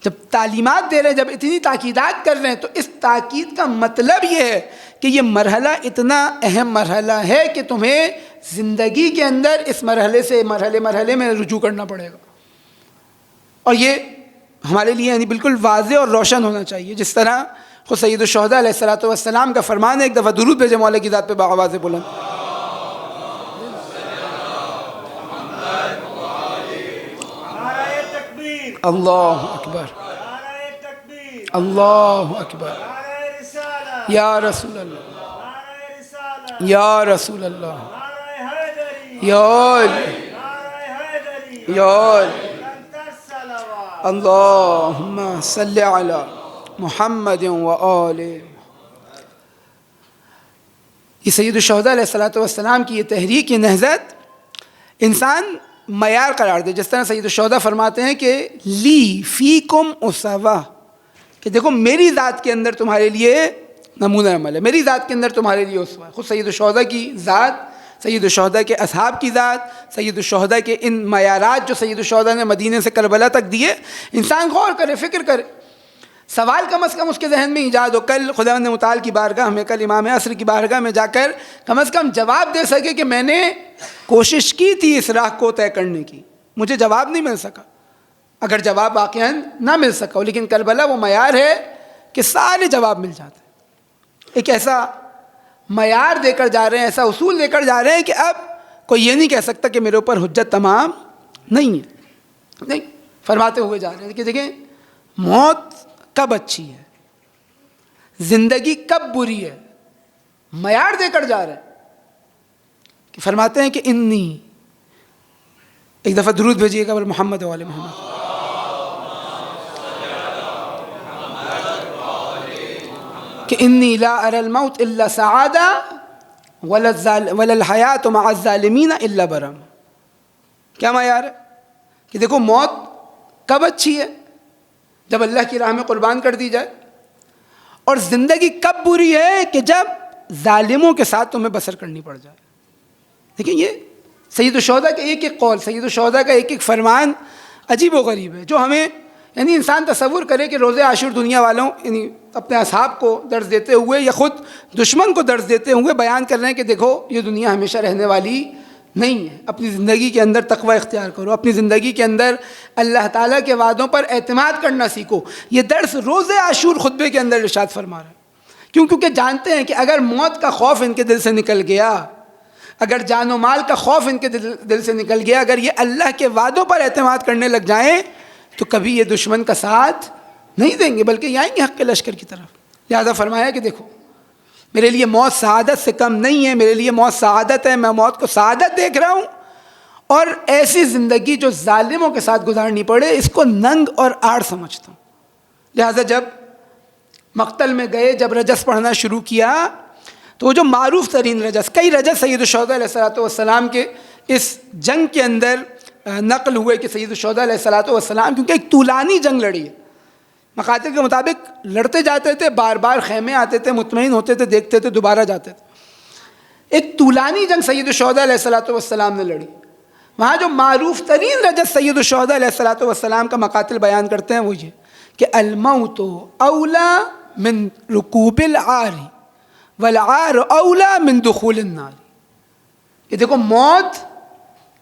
جب تعلیمات دے رہے ہیں, جب اتنی تاکیدات کر رہے ہیں, تو اس تاکید کا مطلب یہ ہے کہ یہ مرحلہ اتنا اہم مرحلہ ہے کہ تمہیں زندگی کے اندر اس مرحلے سے مرحلے میں رجوع کرنا پڑے گا. اور یہ ہمارے لیے یعنی بالکل واضح اور روشن ہونا چاہیے, جس طرح خود سید الشہداء علیہ الصلوۃ والسلام کا فرمان ہے, ایک دفعہ درود بھیجے مولا کی ذات پہ باآواز بلند. اللہ اکبر, اللہ اکبر, یا رسول اللہ, یا رسول اللہ, یا اللہم صلی علی محمد و آل. یہ سید الشہداء علیہ الصلوۃ والسلام کی یہ تحریک, یہ نہضت انسان معیار قرار دے. جس طرح سید الشہداء فرماتے ہیں کہ لی فیکم اسوہ, کہ دیکھو میری ذات کے اندر تمہارے لیے نمونہ عمل ہے, میری ذات کے اندر تمہارے لیے اسوہ ہے. خود سید الشہداء کی ذات, سید الشہداء کے اصحاب کی ذات, سید الشہداء کے ان معیارات جو سید الشہداء نے مدینے سے کربلا تک دیے, انسان غور کرے, فکر کرے, سوال کم از کم اس کے ذہن میں ایجاد ہو. کل خداوند متعال کی بارگاہ میں, کل امام عصر کی بارگاہ میں جا کر کم از کم جواب دے سکے کہ میں نے کوشش کی تھی اس راہ کو طے کرنے کی, مجھے جواب نہیں مل سکا. اگر جواب واقعاً نہ مل سکا ہو، لیکن کربلا وہ معیار ہے کہ سارے جواب مل جاتے ہیں۔ ایک ایسا معیار دے کر جا رہے ہیں، ایسا اصول دے کر جا رہے ہیں کہ اب کوئی یہ نہیں کہہ سکتا کہ میرے اوپر حجت تمام نہیں ہے۔ نہیں، فرماتے ہوئے جا رہے ہیں کہ دیکھیں موت کب اچھی ہے، زندگی کب بری ہے، معیار دے کر جا رہے ہیں کہ فرماتے ہیں کہ انی، ایک دفعہ درود بھیجیے گا محمد والے محمد، کہ انی لا اری الموت الا سعادہ ولا الحیات مع الظالمین الا برم۔ کیا معیار ہے کہ دیکھو موت کب اچھی ہے، جب اللہ کی راہ میں قربان کر دی جائے، اور زندگی کب بری ہے کہ جب ظالموں کے ساتھ تمہیں بسر کرنی پڑ جائے۔ دیکھیں یہ سید الشہداء کا ایک ایک قول، سید الشہداء کا ایک ایک فرمان عجیب و غریب ہے، جو ہمیں یعنی انسان تصور کرے کہ روز عاشور دنیا والوں یعنی اپنے اصحاب کو درس دیتے ہوئے یا خود دشمن کو درس دیتے ہوئے بیان کر رہے ہیں کہ دیکھو یہ دنیا ہمیشہ رہنے والی نہیں ہے، اپنی زندگی کے اندر تقوی اختیار کرو، اپنی زندگی کے اندر اللہ تعالیٰ کے وعدوں پر اعتماد کرنا سیکھو۔ یہ درس روز عاشور خطبے کے اندر ارشاد فرما رہے ہیں، کیونکہ جانتے ہیں کہ اگر موت کا خوف ان کے دل سے نکل گیا، اگر جان و مال کا خوف ان کے دل سے نکل گیا، اگر یہ اللہ کے وعدوں پر اعتماد کرنے لگ جائیں تو کبھی یہ دشمن کا ساتھ نہیں دیں گے، بلکہ یہ آئیں گے حق کے لشکر کی طرف۔ لہذا فرمایا کہ دیکھو میرے لیے موت سعادت سے کم نہیں ہے، میرے لیے موت سعادت ہے، میں موت کو سعادت دیکھ رہا ہوں، اور ایسی زندگی جو ظالموں کے ساتھ گزارنی پڑے اس کو ننگ اور آڑ سمجھتا ہوں۔ لہذا جب مقتل میں گئے، جب رجس پڑھنا شروع کیا تو وہ جو معروف ترین رجس، کئی رجس سید الشہداء علیہ السلام کے اس جنگ کے اندر نقل ہوئے کہ سید الشہداء علیہ السلام کیونکہ ایک طولانی جنگ لڑی ہے، مقاتل کے مطابق لڑتے جاتے تھے، بار بار خیمے آتے تھے، مطمئن ہوتے تھے، دیکھتے تھے، دوبارہ جاتے تھے۔ ایک طولانی جنگ سید الشہداء علیہ السلام نے لڑی۔ وہاں جو معروف ترین رجس سید الشہداء علیہ السلام کا مقاتل بیان کرتے ہیں وہ یہ کہ الموت اولا من رکوب العار والعار اولا من دخول النار، کہ دیکھو موت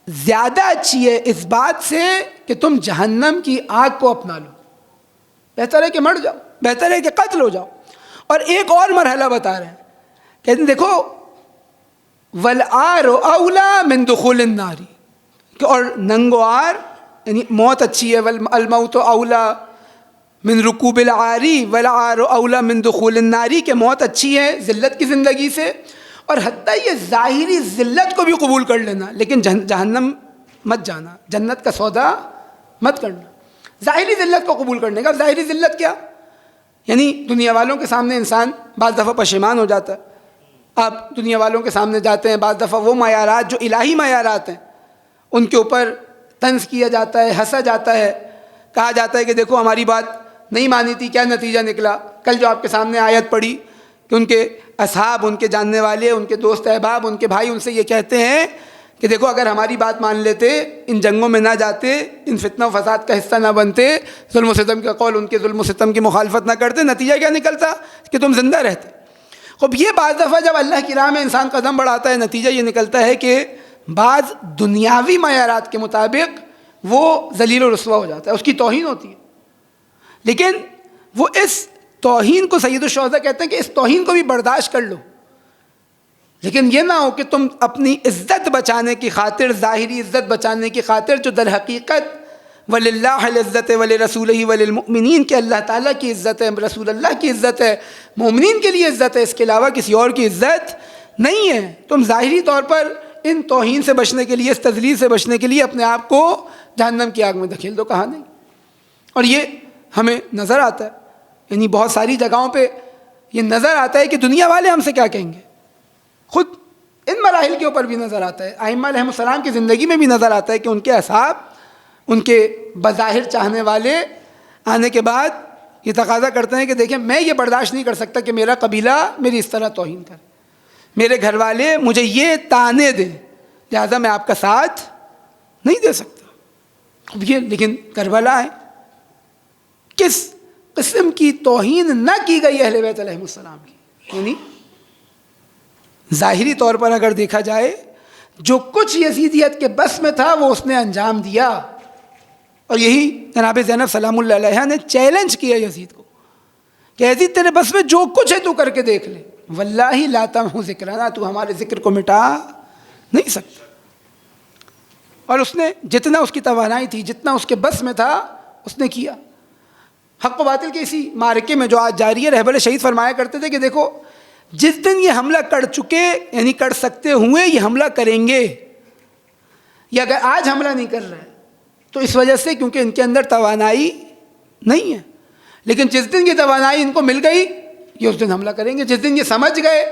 زیادہ اچھی ہے اس بات سے کہ تم جہنم کی آگ کو اپنا لو، بہتر ہے کہ مر جاؤ، بہتر ہے کہ قتل ہو جاؤ۔ اور ایک اور مرحلہ بتا رہے ہیں، کہتے ہیں دیکھو والعار اولا من دخول النار، کہ اور ننگ و عار یعنی موت اچھی ہے، الموت اولا من رکوب العاری والعار اولا من دخول الناری، کہ موت اچھی ہے ذلت کی زندگی سے، اور حتیٰ یہ ظاہری ذلت کو بھی قبول کر لینا، لیکن جہنم مت جانا، جنت کا سودا مت کرنا۔ ظاہری ذلت کو قبول کرنے کا، ظاہری ذلت کیا یعنی دنیا والوں کے سامنے انسان بعض دفعہ پشیمان ہو جاتا ہے، آپ دنیا والوں کے سامنے جاتے ہیں، بعض دفعہ وہ معیارات جو الہی معیارات ہیں ان کے اوپر طنز کیا جاتا ہے، ہنسا جاتا ہے، کہا جاتا ہے کہ دیکھو ہماری بات نہیں مانی تھی، کیا نتیجہ نکلا۔ کل جو آپ کے سامنے آیت پڑھی کہ ان کے اصحاب، ان کے جاننے والے، ان کے دوست احباب، ان کے بھائی ان سے یہ کہتے ہیں کہ دیکھو اگر ہماری بات مان لیتے، ان جنگوں میں نہ جاتے، ان فتنہ و فساد کا حصہ نہ بنتے، ظلم و ستم کا قول ان کے ظلم و ستم کی مخالفت نہ کرتے، نتیجہ کیا نکلتا کہ تم زندہ رہتے۔ خب یہ بعض دفعہ جب اللہ کی راہ میں انسان قدم بڑھاتا ہے، نتیجہ یہ نکلتا ہے کہ بعض دنیاوی معیارات کے مطابق وہ ذلیل و رسوا ہو جاتا ہے، اس کی توہین ہوتی ہے۔ لیکن وہ اس توہین کو سید الشہداء کہتے ہیں کہ اس توہین کو بھی برداشت کر لو، لیکن یہ نہ ہو کہ تم اپنی عزت بچانے کی خاطر، ظاہری عزت بچانے کی خاطر، جو در حقیقت وَلِلَّهِ الْعِزَّةُ وَلِرَسُولِهِ وَلِلْمُؤْمِنِينَ کہ اللہ تعالیٰ کی عزت ہے، رسول اللہ کی عزت ہے، مومنین کے لیے عزت ہے، اس کے علاوہ کسی اور کی عزت نہیں ہے، تم ظاہری طور پر ان توہین سے بچنے کے لیے، اس تذلیل سے بچنے کے لیے اپنے آپ کو جہنم کی آگ میں دھکیل دو، کہا نہیں۔ اور یہ ہمیں نظر آتا ہے، یعنی بہت ساری جگہوں پہ یہ نظر آتا ہے کہ دنیا والے ہم سے کیا کہیں گے، خود ان مراحل کے اوپر بھی نظر آتا ہے، ائمہ علیہ السلام کی زندگی میں بھی نظر آتا ہے کہ ان کے اصحاب، ان کے بظاہر چاہنے والے آنے کے بعد یہ تقاضا کرتے ہیں کہ دیکھیں میں یہ برداشت نہیں کر سکتا کہ میرا قبیلہ میری اس طرح توہین کرے، میرے گھر والے مجھے یہ طعنے دیں، لہذا میں آپ کا ساتھ نہیں دے سکتا۔ اب یہ لیکن کربلا ہے، کس قسم کی توہین نہ کی گئی اہل بیت علیہ السلام کی، یعنی ظاہری طور پر اگر دیکھا جائے جو کچھ یزیدیت کے بس میں تھا وہ اس نے انجام دیا، اور یہی جناب زینب سلام اللہ علیہا نے چیلنج کیا یزید کو کہ یزید تیرے بس میں جو کچھ ہے تو کر کے دیکھ لے، واللہ لا تمحو ذکرنا، تو ہمارے ذکر کو مٹا نہیں سکتا۔ اور اس نے جتنا اس کی توانائی تھی، جتنا اس کے بس میں تھا، اس نے کیا۔ حق و باطل کے اسی معرکے میں جو آج جاری ہے، رہبر شہید فرمایا کرتے تھے کہ دیکھو جس دن یہ حملہ کر چکے، یعنی کر سکتے ہوئے یہ حملہ کریں گے، یا اگر آج حملہ نہیں کر رہے تو اس وجہ سے کیونکہ ان کے اندر توانائی نہیں ہے، لیکن جس دن یہ توانائی ان کو مل گئی یہ اس دن حملہ کریں گے۔ جس دن یہ سمجھ گئے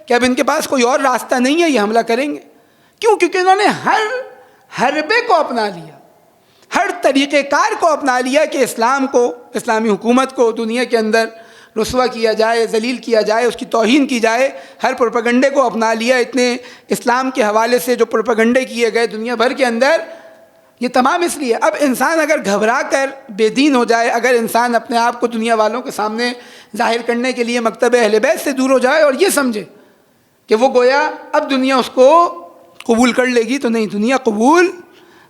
کہ اب ان کے پاس کوئی اور راستہ نہیں ہے، یہ حملہ کریں گے۔ کیوں؟ کیونکہ انہوں نے ہر حربے کو اپنا لیا، ہر طریقہ کار کو اپنا لیا کہ اسلام کو، اسلامی حکومت کو دنیا کے اندر رسوا کیا جائے، ذلیل کیا جائے، اس کی توہین کی جائے۔ ہر پروپیگنڈے کو اپنا لیا۔ اتنے اسلام کے حوالے سے جو پروپیگنڈے کیے گئے دنیا بھر کے اندر، یہ تمام اس لیے۔ اب انسان اگر گھبرا کر بے دین ہو جائے، اگر انسان اپنے آپ کو دنیا والوں کے سامنے ظاہر کرنے کے لیے مکتب اہل بیت سے دور ہو جائے اور یہ سمجھے کہ وہ گویا اب دنیا اس کو قبول کر لے گی، تو نہیں، دنیا قبول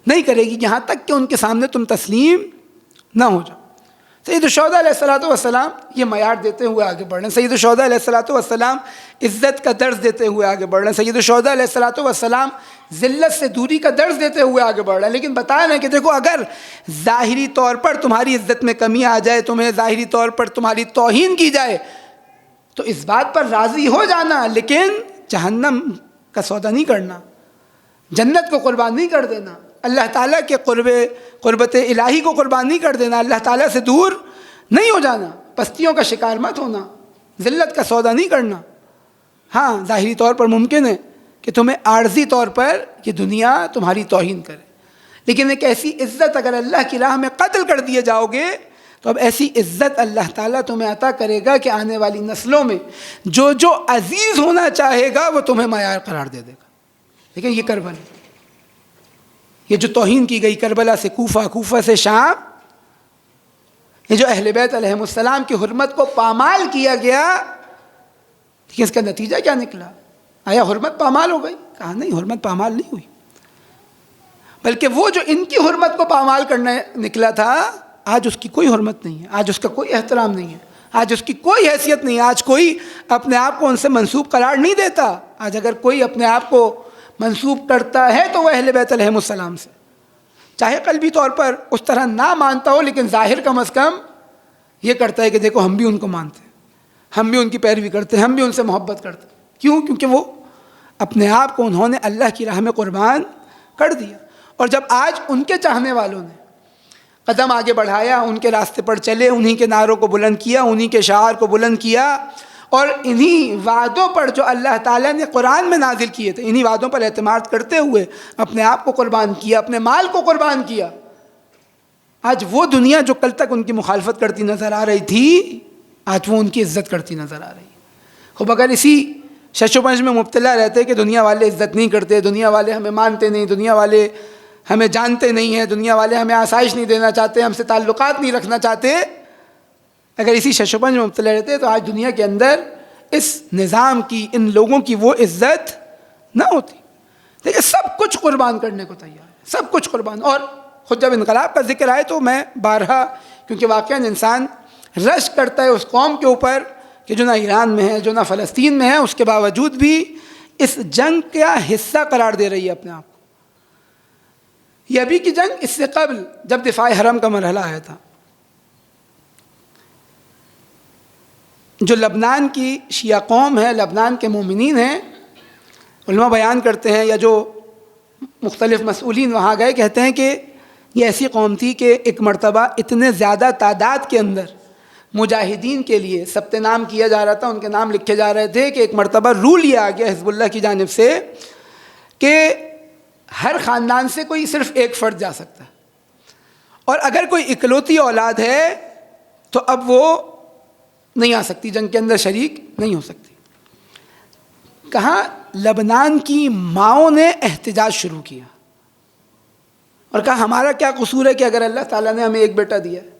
نہیں کرے گی یہاں تک کہ ان کے سامنے تم تسلیم نہ ہو جاؤ۔ سید الشہداء علیہ الصلوۃ والسلام یہ معیار دیتے ہوئے آگے بڑھ رہے ہیں۔ سید الشہداء علیہ الصلوۃ والسلام عزت کا درس دیتے ہوئے آگے بڑھ رہے ہیں۔ سید الشہداء علیہ الصلوۃ والسلام ذلت سے دوری کا درس دیتے ہوئے آگے بڑھ رہے ہیں، لیکن بتا رہے ہیں کہ دیکھو اگر ظاہری طور پر تمہاری عزت میں کمی آ جائے، تمہیں ظاہری طور پر تمہاری توہین کی جائے، تو اس بات پر راضی ہو جانا، لیکن جہنم کا سودا نہیں کرنا، جنت کو قربان نہیں کر دینا، اللہ تعالیٰ کے قربت الہی کو قربان نہیں کر دینا، اللہ تعالیٰ سے دور نہیں ہو جانا، پستیوں کا شکار مت ہونا، ذلت کا سودا نہیں کرنا۔ ہاں ظاہری طور پر ممکن ہے کہ تمہیں عارضی طور پر یہ دنیا تمہاری توہین کرے، لیکن ایک ایسی عزت اگر اللہ کی راہ میں قتل کر دیے جاؤ گے تو اب ایسی عزت اللہ تعالیٰ تمہیں عطا کرے گا کہ آنے والی نسلوں میں جو جو عزیز ہونا چاہے گا وہ تمہیں معیار قرار دے دے گا۔ لیکن یہ کربلا، یہ جو توہین کی گئی کربلا سے کوفہ، کوفہ سے شام، یہ جو اہل بیت علیہم السلام کی حرمت کو پامال کیا گیا، لیکن اس کا نتیجہ کیا نکلا؟ آیا حرمت پامال ہو گئی؟ کہا نہیں، حرمت پامال نہیں ہوئی، بلکہ وہ جو ان کی حرمت کو پامال کرنے نکلا تھا آج اس کی کوئی حرمت نہیں ہے، آج اس کا کوئی احترام نہیں ہے، آج اس کی کوئی حیثیت نہیں ہے، آج کوئی اپنے آپ کو ان سے منسوب قرار نہیں دیتا۔ آج اگر کوئی اپنے آپ کو منسوب کرتا ہے تو وہ اہل بیت علیہم السلام سے، چاہے قلبی طور پر اس طرح نہ مانتا ہو، لیکن ظاہر کم از کم یہ کرتا ہے کہ دیکھو ہم بھی ان کو مانتے ہیں، ہم بھی ان کی پیروی کرتے ہیں، ہم بھی ان سے محبت کرتے ہیں۔ کیوں؟ کیونکہ وہ اپنے آپ کو انہوں نے اللہ کی راہ میں قربان کر دیا۔ اور جب آج ان کے چاہنے والوں نے قدم آگے بڑھایا، ان کے راستے پر چلے، انہی کے نعروں کو بلند کیا، انہی کے شعار کو بلند کیا، اور انہی وعدوں پر جو اللہ تعالیٰ نے قرآن میں نازل کیے تھے، انہی وعدوں پر اعتماد کرتے ہوئے اپنے آپ کو قربان کیا، اپنے مال کو قربان کیا، آج وہ دنیا جو کل تک ان کی مخالفت کرتی نظر آ رہی تھی، آج وہ ان کی عزت کرتی نظر آ رہی ہے۔ خوب اگر اسی شش و پنج میں مبتلا رہتے کہ دنیا والے عزت نہیں کرتے، دنیا والے ہمیں مانتے نہیں، دنیا والے ہمیں جانتے نہیں ہیں، دنیا والے ہمیں آسائش نہیں دینا چاہتے، ہم سے تعلقات نہیں رکھنا چاہتے، اگر اسی شش و پنج میں مبتلا رہتے تو آج دنیا کے اندر اس نظام کی، ان لوگوں کی وہ عزت نہ ہوتی۔ دیکھیں سب کچھ قربان کرنے کو تیار ہے، سب کچھ قربان۔ اور خود جب انقلاب کا ذکر آئے تو میں بارہا، کیونکہ واقعاً انسان رش کرتا ہے اس قوم کے اوپر کہ جو نہ ایران میں ہے، جو نہ فلسطین میں ہے، اس کے باوجود بھی اس جنگ کا حصہ قرار دے رہی ہے اپنے آپ کو۔ یہ ابھی کی جنگ، اس سے قبل جب دفاع حرم کا مرحلہ آیا تھا، جو لبنان کی شیعہ قوم ہے، لبنان کے مومنین ہیں، علماء بیان کرتے ہیں یا جو مختلف مسئولین وہاں گئے کہتے ہیں کہ یہ ایسی قوم تھی کہ ایک مرتبہ اتنے زیادہ تعداد کے اندر مجاہدین کے لیے ثبت نام کیا جا رہا تھا، ان کے نام لکھے جا رہے تھے کہ ایک مرتبہ رول یہ آ گیا حزب اللہ کی جانب سے کہ ہر خاندان سے کوئی صرف ایک فرد جا سکتا ہے، اور اگر کوئی اکلوتی اولاد ہے تو اب وہ نہیں آ سکتی، جنگ کے اندر شریک نہیں ہو سکتی۔ کہاں لبنان کی ماؤں نے احتجاج شروع کیا اور کہا ہمارا کیا قصور ہے کہ اگر اللہ تعالیٰ نے ہمیں ایک بیٹا دیا ہے۔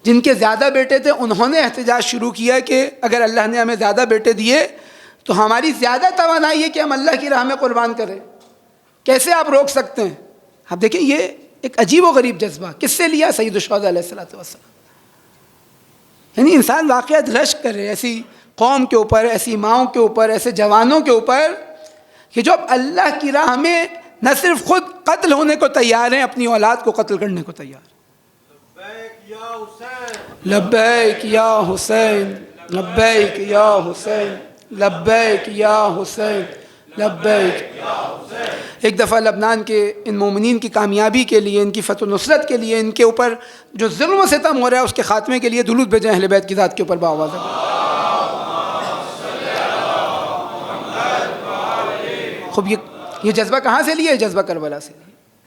جن کے زیادہ بیٹے تھے انہوں نے احتجاج شروع کیا کہ اگر اللہ نے ہمیں زیادہ بیٹے دیے تو ہماری زیادہ توانائی ہے کہ ہم اللہ کی راہ میں قربان کریں، کیسے آپ روک سکتے ہیں؟ آپ دیکھیں یہ ایک عجیب و غریب جذبہ کس سے لیا؟ سید الشہداء علیہ الصلوۃ والسلام. یعنی انسان واقعات رشک کرے ایسی قوم کے اوپر، ایسی ماؤں کے اوپر، ایسے جوانوں کے اوپر کہ جو اب اللہ کی راہ میں نہ صرف خود قتل ہونے کو تیار ہیں، اپنی اولاد کو قتل کرنے کو تیار. لبیک یا حسین، لبیک یا حسین، لبیک یا حسین، لبیک. ایک دفعہ لبنان کے ان مومنین کی کامیابی کے لیے، ان کی فتح و نصرت کے لیے، ان کے اوپر جو ظلم و ستم ہو رہا ہے اس کے خاتمے کے لیے درود بھیجیں اہل بیت کی ذات کے اوپر باآواز. خوب یہ جذبہ کہاں سے لیا؟ یہ جذبہ کربلا سے.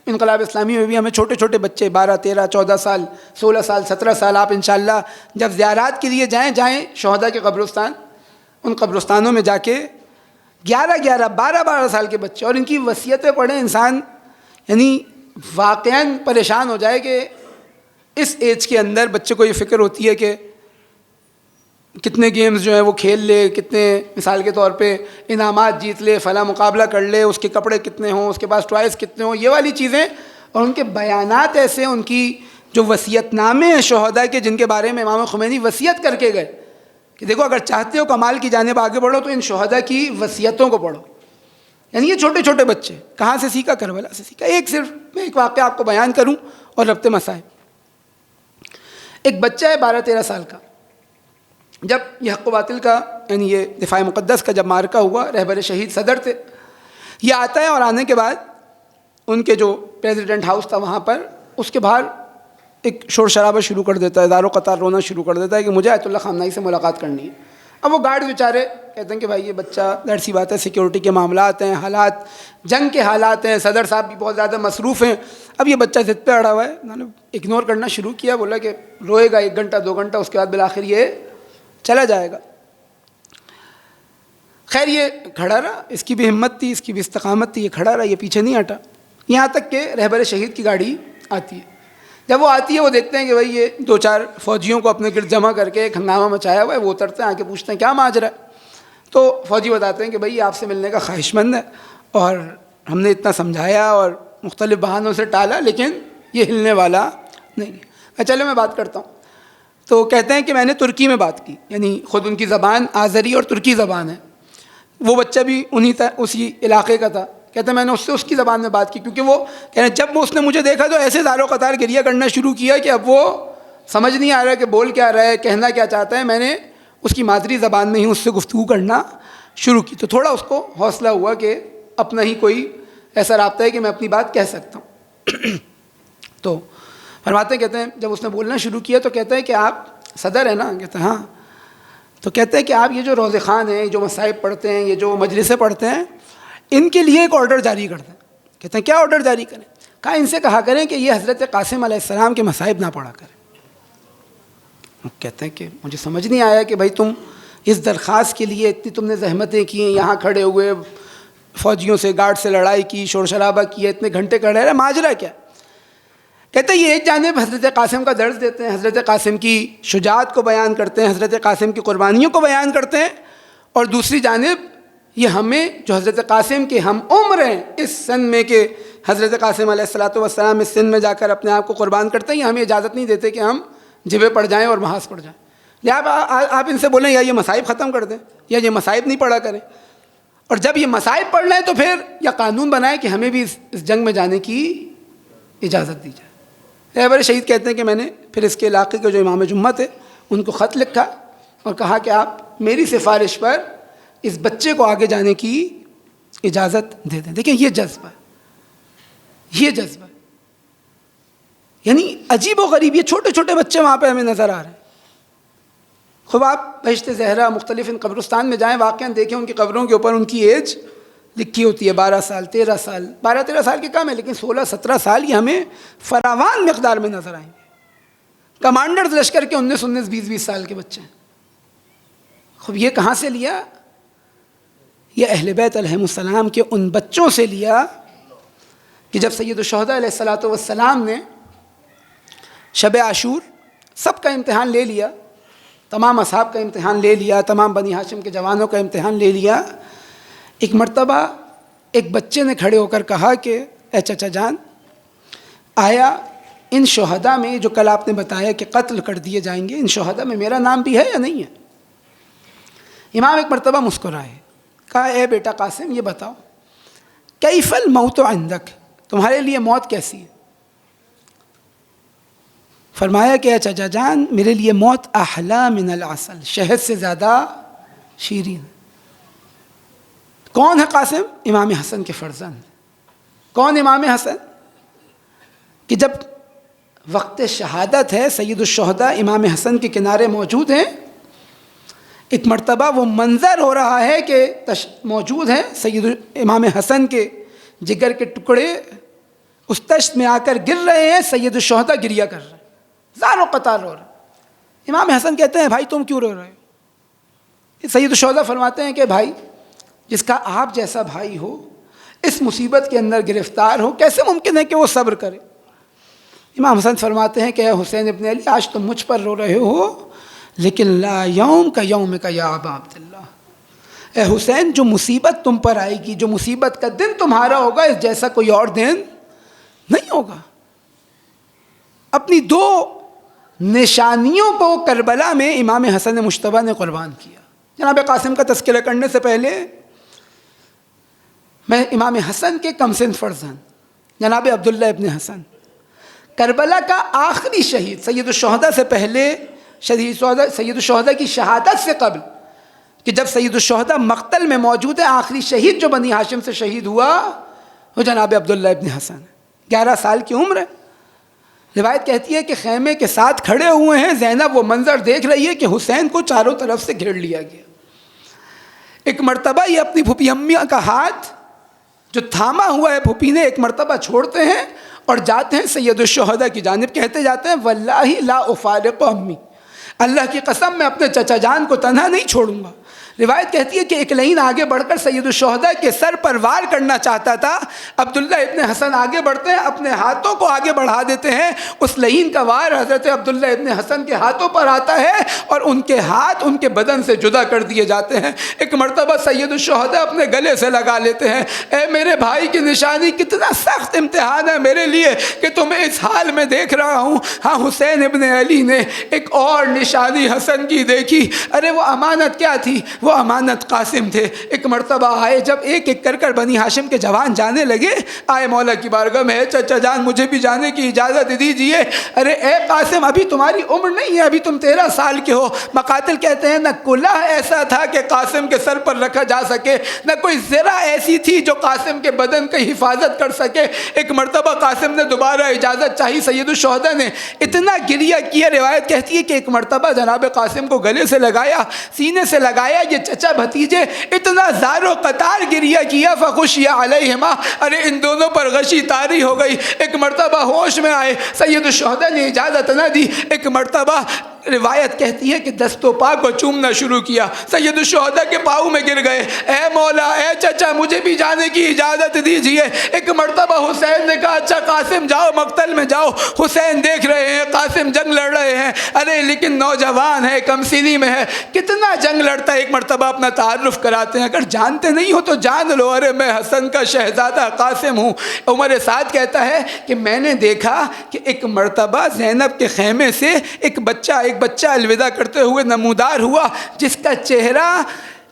انقلاب اسلامی میں بھی ہمیں چھوٹے چھوٹے بچے 12 13 14 سال 16 سال 17 سال، آپ انشاءاللہ جب زیارات کے لیے جائیں شہداء کے قبرستان، ان قبرستانوں میں جا کے 11 12 سال کے بچے، اور ان کی وصیتیں پڑھیں، انسان یعنی واقعاً پریشان ہو جائے کہ اس ایج کے اندر بچے کو یہ فکر ہوتی ہے کہ کتنے گیمز جو ہیں وہ کھیل لے، کتنے مثال کے طور پہ انعامات جیت لے، فلاں مقابلہ کر لے، اس کے کپڑے کتنے ہوں، اس کے پاس ٹوائز کتنے ہوں، یہ والی چیزیں. اور ان کے بیانات ایسے، ان کی جو وصیت نامے ہیں شہداء کے جن کے بارے میں امام خمینی وصیت کر کے گئے کہ دیکھو اگر چاہتے ہو کمال کی جانب آگے بڑھو تو ان شہداء کی وصیتوں کو پڑھو. یعنی یہ چھوٹے چھوٹے بچے کہاں سے سیکھا؟ کربلا سے سیکھا. صرف میں ایک واقعہ آپ کو بیان کروں اور ربط مسائل. ایک بچہ ہے 12 13 سال کا، جب یہ حق و باطل کا یعنی یہ دفاع مقدس کا جب معرکہ ہوا، رہبر شہید صدر تھے، یہ آتا ہے اور آنے کے بعد ان کے جو پریزیڈنٹ ہاؤس تھا وہاں پر اس کے باہر ایک شور شرابہ شروع کر دیتا ہے، دار و قطار رونا شروع کر دیتا ہے کہ مجھے آیت اللہ خامنہئی سے ملاقات کرنی ہے. اب وہ گارڈ بیچارے کہتے ہیں کہ بھائی یہ بچہ، ظاہر سی بات ہے سیکیورٹی کے معاملات ہیں، حالات جنگ کے حالات ہیں، صدر صاحب بھی بہت زیادہ مصروف ہیں. اب یہ بچہ ضد پہ اڑا ہوا ہے، انہوں نے اگنور کرنا شروع کیا، بولا کہ روئے گا 1 گھنٹہ 2 گھنٹہ، اس کے بعد بالآخر یہ چلا جائے گا. خیر یہ کھڑا رہا، اس کی بھی ہمت تھی، اس کی بھی استقامت تھی، یہ کھڑا رہا، یہ پیچھے نہیں ہٹا، یہاں تک کہ رہبر شہید کی گاڑی آتی ہے. جب وہ آتی ہے وہ دیکھتے ہیں کہ بھائی یہ 2-4 فوجیوں کو اپنے گرد جمع کر کے ایک ہنگامہ مچایا ہوا ہے. وہ اترتے ہیں، آ کے پوچھتے ہیں کیا ماجرا ہے. تو فوجی بتاتے ہیں کہ بھائی یہ آپ سے ملنے کا خواہش مند ہے اور ہم نے اتنا سمجھایا اور مختلف بہانوں سے ٹالا لیکن یہ ہلنے والا نہیں ہے. چلو میں بات کرتا ہوں. تو کہتے ہیں کہ میں نے ترکی میں بات کی، یعنی خود ان کی زبان آذری اور ترکی زبان ہے. وہ بچہ بھی اسی علاقے کا تھا. کہتے ہیں میں نے اس سے اس کی زبان میں بات کی، کیونکہ وہ کہتے ہیں جب اس نے مجھے دیکھا تو ایسے دار و قطار گریہ کرنا شروع کیا کہ اب وہ سمجھ نہیں آ رہا کہ بول کیا رہا ہے، کہنا کیا چاہتا ہے. میں نے اس کی مادری زبان میں ہی اس سے گفتگو کرنا شروع کی، تو تھوڑا اس کو حوصلہ ہوا کہ اپنا ہی کوئی ایسا رابطہ ہے کہ میں اپنی بات کہہ سکتا ہوں. تو فرماتے کہتے ہیں جب اس نے بولنا شروع کیا تو کہتے ہیں کہ آپ صدر ہیں نا؟ کہتے ہیں ہاں. تو کہتے ہیں کہ آپ یہ جو روضہ خوان ہیں، جو مصائب پڑھتے ہیں، یہ جو مجلسیں پڑھتے ہیں، ان کے لیے ایک آرڈر جاری کر دیں. کہتے ہیں کیا آرڈر جاری کریں؟ کہا ان سے کہا کریں کہ یہ حضرت قاسم علیہ السلام کے مصائب نہ پڑھا کریں. کہتے ہیں کہ مجھے سمجھ نہیں آیا کہ بھائی تم اس درخواست کے لیے اتنی تم نے زحمتیں کی ہیں، یہاں کھڑے ہوئے فوجیوں سے گارڈ سے لڑائی کی، شور شرابہ کیا، اتنے گھنٹے کھڑے رہے، ماجرا کیا؟ کہتے ہیں یہ ایک جانب حضرت قاسم کا درس دیتے ہیں، حضرت قاسم کی شجاعت کو بیان کرتے ہیں، حضرت قاسم کی قربانیوں کو بیان کرتے ہیں، اور دوسری جانب یہ ہمیں جو حضرت قاسم کے ہم عمر ہیں اس سن میں کہ حضرت قاسم علیہ السلام اس سن میں جا کر اپنے آپ کو قربان کرتے ہیں، یہ ہمیں اجازت نہیں دیتے کہ ہم جبے پڑ جائیں اور محاذ پڑ جائیں. لہٰذا آپ ان سے بولیں یا یہ مصائب ختم کر دیں یا یہ مصائب نہیں پڑھا کریں. اور جب یہ مصائب پڑھ لیں تو پھر یا قانون بنائیں کہ ہمیں بھی اس جنگ میں جانے کی اجازت دی جائے. رہبر شہید کہتے ہیں کہ میں نے پھر اس کے علاقے کے جو امام جمعہ تھے ان کو خط لکھا اور کہا کہ آپ میری سفارش پر اس بچے کو آگے جانے کی اجازت دے دیں. دیکھیں یہ جذبہ، یہ جذبہ یعنی عجیب و غریب. یہ چھوٹے چھوٹے بچے وہاں پہ ہمیں نظر آ رہے ہیں. خوب آپ بہشت زہرا مختلف ان قبرستان میں جائیں، واقعاً دیکھیں ان کی قبروں کے اوپر ان کی ایج لکھی ہوتی ہے، 12 سال 13 سال 12 13 سال کے کم ہے لیکن 16 17 سال یہ ہمیں فراوان مقدار میں نظر آئیں گے. کمانڈرز لشکر کے 19 19 20 20 سال کے بچے ہیں. خوب یہ کہاں سے لیا؟ یہ اہل بیت علیہم السلام کے ان بچوں سے لیا کہ جب سید الشہداء علیہ الصلوۃ والسلام نے شب عاشور سب کا امتحان لے لیا، تمام اصحاب کا امتحان لے لیا، تمام بنی ہاشم کے جوانوں کا امتحان لے لیا، ایک مرتبہ ایک بچے نے کھڑے ہو کر کہا کہ اے چچا جان آیا ان شہداء میں جو کل آپ نے بتایا کہ قتل کر دیے جائیں گے، ان شہداء میں میرا نام بھی ہے یا نہیں ہے؟ امام ایک مرتبہ مسکرائے، کہا اے بیٹا قاسم یہ بتاؤ کیف الموت عندک، تمہارے لیے موت کیسی ہے؟ فرمایا کہ اے چچا جان میرے لیے موت احلا من العسل، شہد سے زیادہ شیرین۔ کون ہے قاسم؟ امام حسن کے فرزند۔ کون امام حسن؟ کہ جب وقت شہادت ہے سید الشہداء امام حسن کے کنارے موجود ہیں، ایک مرتبہ وہ منظر ہو رہا ہے کہ موجود ہیں سید امام حسن کے جگر کے ٹکڑے اس تشت میں آ کر گر رہے ہیں، سید الشہداء گریہ کر رہے ہیں، زار و قطار رو رہے ہیں۔ امام حسن کہتے ہیں بھائی تم کیوں رو رہے ہو؟ سید الشہداء فرماتے ہیں کہ بھائی جس کا آپ جیسا بھائی ہو اس مصیبت کے اندر گرفتار ہو، کیسے ممکن ہے کہ وہ صبر کرے؟ امام حسن فرماتے ہیں کہ اے حسین ابن علی آج تم مجھ پر رو رہے ہو، لیکن لا یوم کا یوم کا یا ابا عبداللہ، اے حسین جو مصیبت تم پر آئے گی، جو مصیبت کا دن تمہارا ہوگا اس جیسا کوئی اور دن نہیں ہوگا۔ اپنی دو نشانیوں کو کربلا میں امام حسن مجتبیٰ نے قربان کیا۔ جناب قاسم کا تذکرہ کرنے سے پہلے میں امام حسن کے کمسن فرزند جناب عبداللہ ابن حسن، کربلا کا آخری شہید، سید الشہداء سے پہلے، سید الشہداء کی شہادت سے قبل، کہ جب سید الشہداء مقتل میں موجود ہے، آخری شہید جو بنی ہاشم سے شہید ہوا وہ جناب عبداللہ ابن حسن، 11 سال کی عمر ہے۔ روایت کہتی ہے کہ خیمے کے ساتھ کھڑے ہوئے ہیں، زینب وہ منظر دیکھ رہی ہے کہ حسین کو چاروں طرف سے گھیر لیا گیا۔ ایک مرتبہ یہ اپنی پھوپھی امی کا ہاتھ جو تھاما ہوا ہے پھوپھی نے، ایک مرتبہ چھوڑتے ہیں اور جاتے ہیں سید الشہداء کی جانب، کہتے جاتے ہیں واللہ لا افارق امی، اللہ کی قسم میں اپنے چچا جان کو تنہا نہیں چھوڑوں گا۔ روایت کہتی ہے کہ ایک لعین آگے بڑھ کر سید الشہداء کے سر پر وار کرنا چاہتا تھا، عبداللہ ابن حسن آگے بڑھتے ہیں، اپنے ہاتھوں کو آگے بڑھا دیتے ہیں، اس لعین کا وار حضرت عبداللہ ابن حسن کے ہاتھوں پر آتا ہے اور ان کے ہاتھ ان کے بدن سے جدا کر دیے جاتے ہیں۔ ایک مرتبہ سید الشہداء اپنے گلے سے لگا لیتے ہیں، اے میرے بھائی کی نشانی، کتنا سخت امتحان ہے میرے لیے کہ تمہیں اس حال میں دیکھ رہا ہوں۔ ہاں حسین ابن علی نے ایک اور نشانی حسن کی دیکھی، ارے وہ امانت کیا تھی؟ وہ امانت قاسم تھے۔ ایک مرتبہ آئے، جب ایک ایک کر بنی ہاشم کے جوان جانے لگے، آئے مولا کی بارگاہ میں، چچا جان مجھے بھی جانے کی اجازت دیجیے۔ ارے اے قاسم ابھی تمہاری عمر نہیں ہے، ابھی تم 13 سال کے ہو۔ مقاتل کہتے ہیں نہ کلہ ایسا تھا کہ قاسم کے سر پر رکھا جا سکے، نہ کوئی زرہ ایسی تھی جو قاسم کے بدن کی حفاظت کر سکے۔ ایک مرتبہ قاسم نے دوبارہ اجازت چاہی، سید الشہداء نے اتنا گریہ کیا، روایت کہتی ہے کہ ایک مرتبہ جناب قاسم کو گلے سے لگایا، سینے سے لگایا، یہ چچا بھتیجے اتنا زار و قطار گریہ کیا، فخشی علیہما، ارے ان دونوں پر غشی طاری ہو گئی۔ ایک مرتبہ ہوش میں آئے، سید الشہداء نے اجازت نہ دی، ایک مرتبہ روایت کہتی ہے کہ دست و پا کو چومنا شروع کیا، سید الشہداء کے پاؤں میں گر گئے، اے مولا اے چچا مجھے بھی جانے کی اجازت دیجیے۔ ایک مرتبہ حسین نے کہا اچھا قاسم جاؤ مقتل میں جاؤ۔ حسین دیکھ رہے ہیں قاسم جنگ لڑ رہے ہیں، ارے لیکن نوجوان ہے، کم سنی میں ہے، کتنا جنگ لڑتا ہے۔ ایک مرتبہ اپنا تعارف کراتے ہیں، اگر جانتے نہیں ہو تو جان لو، ارے میں حسن کا شہزادہ قاسم ہوں۔ عمر سعد کہتا ہے کہ میں نے دیکھا کہ ایک مرتبہ زینب کے خیمے سے ایک بچہ الوداع کرتے ہوئے نمودار ہوا، جس کا چہرہ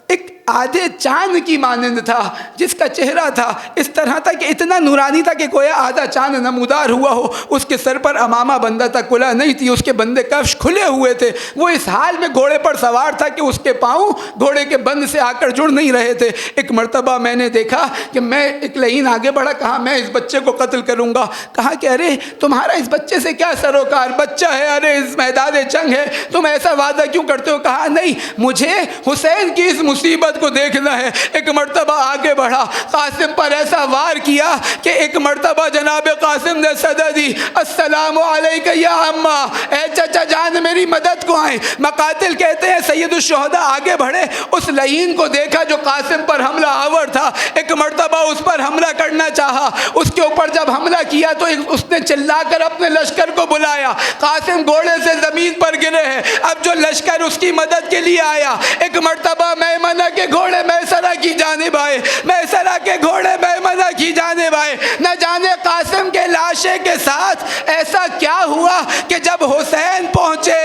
ایک آدھے چاند کی مانند تھا، جس کا چہرہ تھا اس طرح تھا کہ اتنا نورانی تھا کہ گویا آدھا چاند نمودار ہوا ہو۔ اس کے سر پر امامہ بندہ تھا، کلہ نہیں تھی، اس کے بندے کفش کھلے ہوئے تھے، وہ اس حال میں گھوڑے پر سوار تھا کہ اس کے پاؤں گھوڑے کے بند سے آ کر جڑ نہیں رہے تھے۔ ایک مرتبہ میں نے دیکھا کہ میں ایک لعین آگے بڑھا، کہا میں اس بچے کو قتل کروں گا۔ کہا کہ ارے تمہارا اس بچے سے کیا سروکار، بچہ ہے، ارے اس میدان جنگ ہے، تم ایسا وعدہ کیوں کرتے ہو؟ کہا نہیں، مجھے حسین کی اس مصیبت کو دیکھنا ہے۔ ایک مرتبہ آگے بڑھا، قاسم پر ایسا وار کیا کہ ایک مرتبہ جناب قاسم نے صدا دی، السلام علیکہ یا عمہ، اے چچا جان میری مدد کو آئیں۔ مقاتل کہتے ہیں سید الشہداء آگے بڑھے، اس لعین کو دیکھا جو قاسم پر حملہ آور تھا، ایک مرتبہ اس پر حملہ کرنا چاہا، اس کے اوپر جب حملہ کیا تو اس نے چلا کر اپنے لشکر کو بلایا، قاسم گھوڑے سے زمین پر گرے ہیں، اب جو لشکر اس کی مدد کے لیے آیا، ایک مرتبہ میمنہ کے گھوڑے میسرہ کی جانب آئے، میسرہ کے گھوڑے میمنہ کی جانب آئے، نہ جانے قاسم کے لا لاشے کے ساتھ ایسا کیا ہوا کہ جب حسین پہنچے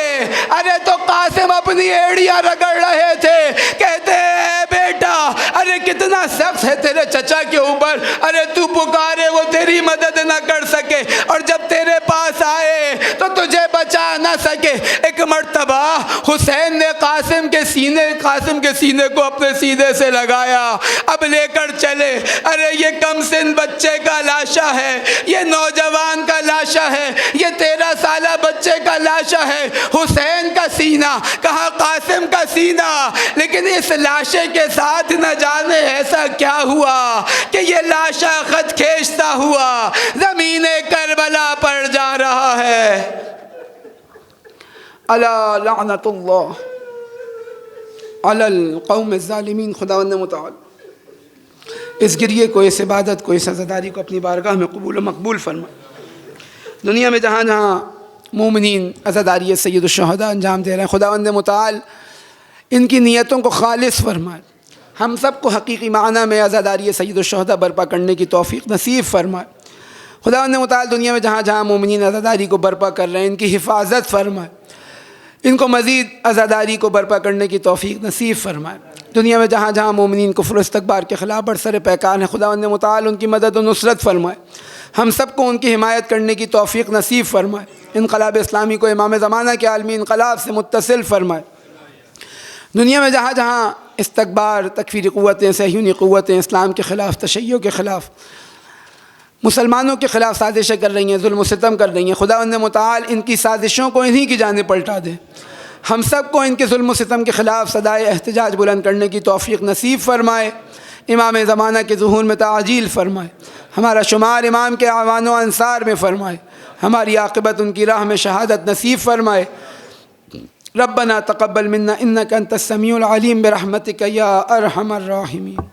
ارے تو قاسم اپنی ایڑیاں رگڑ رہے تھے، کہتے ہیں بیٹا ارے کتنا سخت ہے تیرے چچا کے اوپر، ارے تو پکارے وہ تیری مدد نہ کر سکے، اور جب تیرے پاس آئے تو تجھے بچا نہ سکے۔ ایک مرتبہ حسین نے قاسم کے سینے کو اپنے سینے سے لگایا، اب لے کر چلے، ارے یہ کم سن بچے کا لاشا ہے، یہ نوجوان کا لاشا ہے، یہ 13 سالہ بچے کا لاشا ہے۔ حسین کا سینہ کہا قاسم کا سینہ، لیکن اس لاشے کے ساتھ نہ جانے ایسا کیا ہوا کہ یہ لاشا خط کھینچتا ہوا زمین کربلا پر جا رہا ہے۔ الا لعنت اللہ علی القوم الظالمین۔ خداوند متعال اس گریے کو، اس عبادت کو، اس عزاداری کو اپنی بارگاہ میں قبول و مقبول فرمائے۔ دنیا میں جہاں جہاں مومنین عزاداری سید الشہداء انجام دے رہے ہیں، خداوند متعال ان کی نیتوں کو خالص فرمائے، ہم سب کو حقیقی معنی میں عزاداری سید الشہداء برپا کرنے کی توفیق نصیب فرمائے۔ خداوند متعال دنیا میں جہاں جہاں مومنین عزاداری کو برپا کر رہے ہیں ان کی حفاظت فرمائے، ان کو مزید عزاداری کو برپا کرنے کی توفیق نصیب فرمائے۔ دنیا میں جہاں جہاں مومنین کفر و استکبار کے خلاف برسر پیکار ہیں، خداوند متعال ان کی مدد و نصرت فرمائے، ہم سب کو ان کی حمایت کرنے کی توفیق نصیب فرمائے۔ انقلاب اسلامی کو امام زمانہ کے عالمی انقلاب سے متصل فرمائے۔ دنیا میں جہاں جہاں استکبار، تکفیری قوتیں، صہیونی قوتیں اسلام کے خلاف، تشیع کے خلاف، مسلمانوں کے خلاف سازشیں کر رہی ہیں، ظلم و ستم کر رہی ہیں، خداوند متعال ان کی سازشوں کو انہی کی جانب پلٹا دے، ہم سب کو ان کے ظلم و ستم کے خلاف صدائے احتجاج بلند کرنے کی توفیق نصیب فرمائے، امام زمانہ کے ظہور میں تعجیل فرمائے، ہمارا شمار امام کے اعوان و انصار میں فرمائے، ہماری عاقبت ان کی راہ میں شہادت نصیب فرمائے۔ ربنا تقبل منا انک انت السمیع العلیم برحمتک یا ارحم الراحمین۔